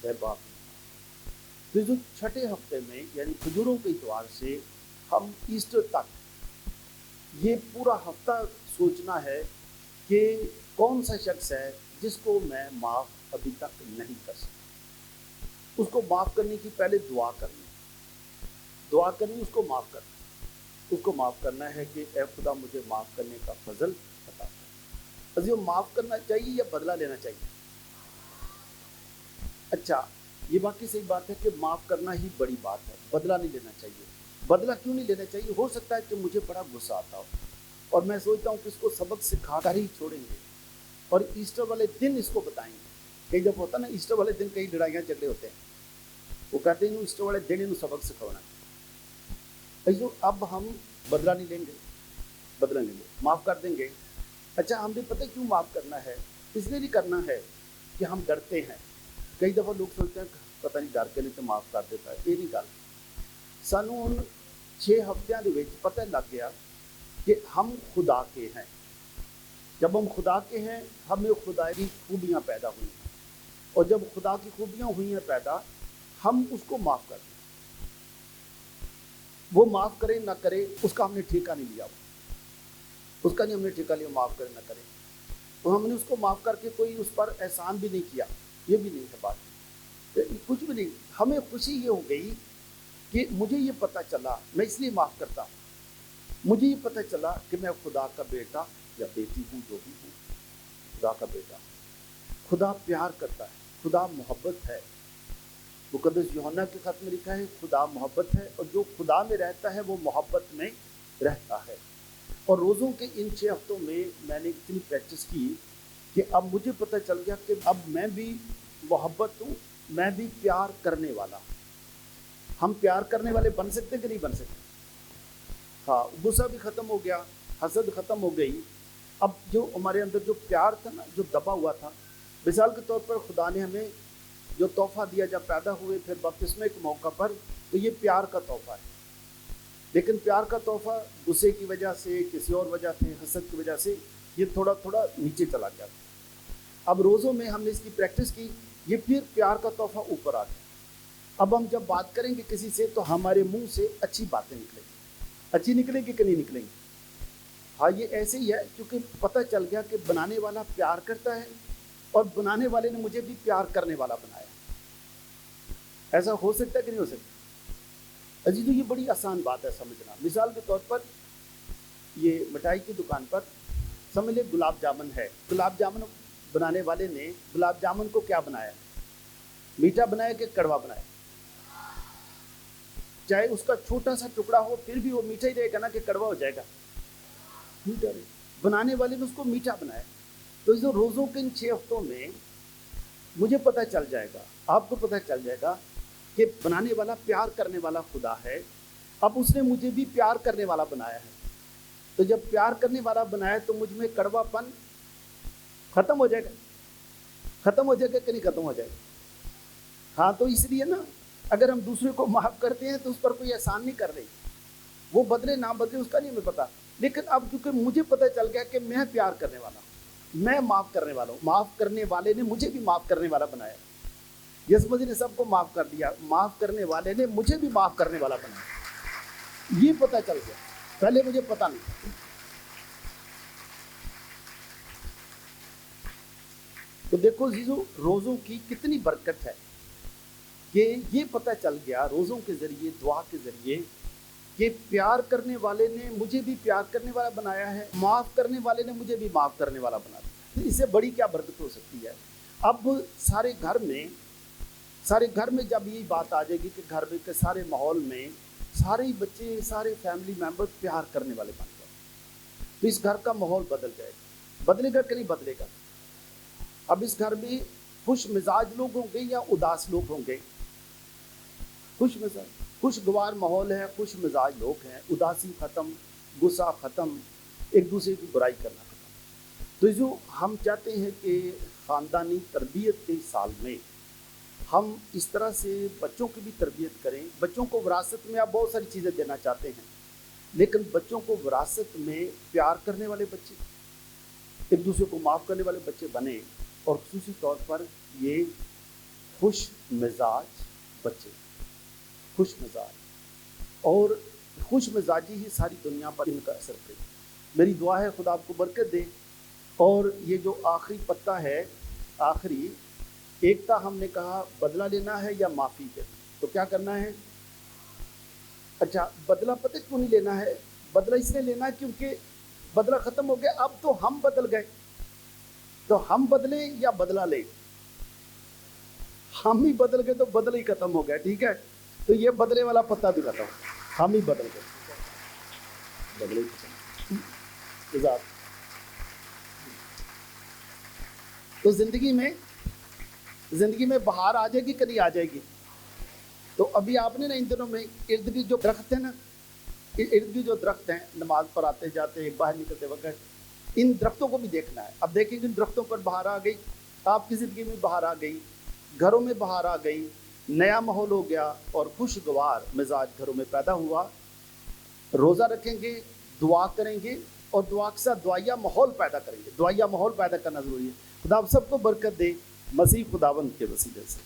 ऐ बाप इन्हें। तो जो छठे हफ्ते में यानी खजूरों के इतवार से हम ईस्टर तक ये पूरा हफ्ता सोचना है कि कौन सा शख्स है जिसको मैं माफ़ अभी तक नहीं कर सका। उसको माफ़ करने की पहले दुआ करनी, उसको माफ़ करना, उसको माफ़ करना है कि ऐ खुदा मुझे माफ़ करने का फजल अता कर। अजी वो माफ़ करना चाहिए या बदला लेना चाहिए? अच्छा, ये बाकी सही बात है कि माफ़ करना ही बड़ी बात है, बदला नहीं लेना चाहिए। बदला क्यों नहीं लेना चाहिए? हो सकता है कि मुझे बड़ा गुस्सा आता हो और मैं सोचता हूँ कि इसको सबक सिखाकर ही छोड़ेंगे और ईस्टर वाले दिन इसको बताएंगे। कई जब होता ना ईस्टर वाले दिन कई लड़ाइयाँ झगड़े होते हैं, वो कहते हैं ईस्टर वाले दिन इन्हें सबक सिखाना। ऐसे अब हम बदला नहीं लेंगे, बदला नहीं लेंगे, माफ़ कर देंगे। अच्छा, हमें पता क्यों माफ़ करना है? इसलिए नहीं करना है कि हम डरते हैं। कई दफ़ा लोग सोचते हैं पता नहीं डर के नहीं तो माफ़ कर देता है। ये नहीं गल। सानू उन 6 हफ्तियां दे विच पता लग गया कि हम खुदा के हैं। जब हम खुदा के हैं, हमें खुदा की खूबियाँ पैदा हुई हैं और जब खुदा की खूबियाँ हुई हैं पैदा, हम उसको माफ़ कर दें। वो माफ़ करे ना करे उसका हमने ठेका नहीं लिया, उसका नहीं हमने ठेका लिया माफ़ करे ना करे, तो हमने उसको माफ़ करके कोई उस पर एहसान भी नहीं किया, ये भी नहीं है बात, कुछ भी नहीं। हमें खुशी ये हो गई कि मुझे ये पता चला, मैं इसलिए माफ़ करता हूँ, मुझे ये पता चला कि मैं खुदा का बेटा या बेटी हूँ, जो भी हूँ, खुदा का बेटा। खुदा प्यार करता है, खुदा मोहब्बत है। मुकद्दस यूहन्ना के खत में लिखा है खुदा मोहब्बत है और जो खुदा में रहता है वो मोहब्बत में रहता है। और रोज़ों के इन 6 हफ्तों में मैंने इतनी प्रैक्टिस की कि अब मुझे पता चल गया कि अब मैं भी मोहब्बत हूँ, मैं भी प्यार करने वाला। हम प्यार करने वाले बन सकते कि नहीं बन सकते? हाँ, गुस्सा भी ख़त्म हो गया, हसद ख़त्म हो गई। अब जो हमारे अंदर जो प्यार था ना, जो दबा हुआ था, मिसाल के तौर पर खुदा ने हमें जो तोहफ़ा दिया जब पैदा हुए फिर बपतिस्मे के मौका पर, तो ये प्यार का तोहफ़ा है। लेकिन प्यार का तोहफ़ा गुस्से की वजह से, किसी और वजह से, हसद की वजह से ये थोड़ा थोड़ा नीचे चला गया। अब रोज़ों में हमने इसकी प्रैक्टिस की, ये फिर प्यार का तोहफ़ा ऊपर आ गया। अब हम जब बात करेंगे किसी से तो हमारे मुंह से अच्छी बातें निकलेंगी। अच्छी निकलेंगी कि नहीं निकलेंगी? हाँ, ये ऐसे ही है क्योंकि पता चल गया कि बनाने वाला प्यार करता है और बनाने वाले ने मुझे भी प्यार करने वाला बनाया। ऐसा हो सकता है कि नहीं हो सकता? अजी तो ये बड़ी आसान बात है समझना। मिसाल के तौर पर ये मिठाई की दुकान पर समझ ले गुलाब जामुन है, गुलाब जामुन बनाने वाले ने गुलाब जामुन को क्या बनाया? मीठा बनाया कि कड़वा बनाया? चाहे उसका छोटा सा टुकड़ा हो फिर भी वो मीठा ही रहेगा ना कि कड़वा हो जाएगा? मीठा रहेगा। बनाने वाले ने उसको मीठा बनाया। تو जो रोज़ों के इन 6 हफ्तों में मुझे पता चल जाएगा, आपको पता चल जाएगा कि बनाने वाला प्यार करने वाला खुदा है। अब उसने मुझे भी प्यार करने वाला बनाया है। तो जब प्यार करने वाला बनाया तो मुझ में कड़वापन खत्म हो जाएगा। खत्म हो जाएगा कि नहीं खत्म हो जाएगा? हाँ, तो इसलिए ना, अगर हम दूसरे को माफ़ करते हैं तो उस पर कोई एहसान नहीं कर रहे, वो बदले ना बदले उसका नहीं हमें पता। लेकिन अब क्योंकि मुझे पता चल गया कि मैं प्यार करने वाला हूँ, मैं माफ़ करने वाला हूँ, माफ़ करने वाले ने मुझे भी माफ़ करने वाला बनाया। यीशु मसीह ने सबको माफ़ कर दिया, माफ़ करने वाले ने मुझे भी माफ़ करने वाला बनाया। ये पता चल गया, पहले मुझे पता नहीं था। तो देखो जीजो, रोज़ों की कितनी बरकत है कि ये पता चल गया रोज़ों के ज़रिए, दुआ के ज़रिए, कि प्यार करने वाले ने मुझे भी प्यार करने वाला बनाया है, माफ़ करने वाले ने मुझे भी माफ़ करने वाला बना दिया। तो इससे बड़ी क्या बरकत हो सकती है? अब सारे घर में जब यही बात आ जाएगी कि घर में के सारे माहौल में सारे ही बच्चे, सारे फैमिली मेम्बर प्यार करने वाले बन गए, तो इस घर का माहौल बदल जाएगा। बदलेगा कि नहीं बदलेगा? अब इस घर में खुश मिजाज लोग होंगे या उदास लोग होंगे? खुश मिजाज, खुशगवार माहौल है, खुश मिजाज लोग हैं, उदासी ख़त्म, गुस्सा ख़त्म, एक दूसरे की बुराई करना ख़त्म। तो जो हम चाहते हैं कि ख़ानदानी तरबियत के साल में हम इस तरह से बच्चों की भी तरबियत करें। बच्चों को विरासत में आप बहुत सारी चीज़ें देना चाहते हैं, लेकिन बच्चों को विरासत में प्यार करने वाले बच्चे, एक दूसरे को माफ़ करने वाले बच्चे बने, और ख़ुसूसी तौर पर ये खुश मिजाज बच्चे, खुश मिजाज और खुश मिजाजी ही सारी दुनिया पर इनका असर पड़े। मेरी दुआ है खुदा आपको बरकत दे। और ये जो आखिरी पत्ता है, आखिरी एक था, हमने कहा बदला लेना है या माफ़ी करना, तो क्या करना है? अच्छा, बदला पता क्यों नहीं लेना है? बदला इसलिए लेना है क्योंकि बदला ख़त्म हो गया, अब तो हम बदल गए। तो हम बदले या बदला ले? हम ही बदल गए तो बदला ही ख़त्म हो गया, ठीक है? तो ये बदले वाला पत्ता भी खत्म, हम ही बदल गए, बदले ही खत्म। तो जिंदगी में बाहर आ जाएगी, कभी आ जाएगी। तो अभी आपने ना इन दिनों में इर्द गिर्द जो दरख्त है ना, इर्द गिर्द जो दरख्त हैं, नमाज पर आते जाते बाहर निकलते वक्त, इन दरख्तों को भी देखना है। अब देखेंगे इन दरख्तों पर बाहर आ गई, आपकी ज़िंदगी में बाहर आ गई, घरों में बाहर आ गई, नया माहौल हो गया और खुशगवार मिजाज घरों में पैदा हुआ। रोज़ा रखेंगे, दुआ करेंगे और दुआ के साथ दुआया माहौल पैदा करेंगे। दुआया माहौल पैदा करना ज़रूरी है। खुदा आप सबको बरकत दे, मसीह खुदावंद के वसीले से।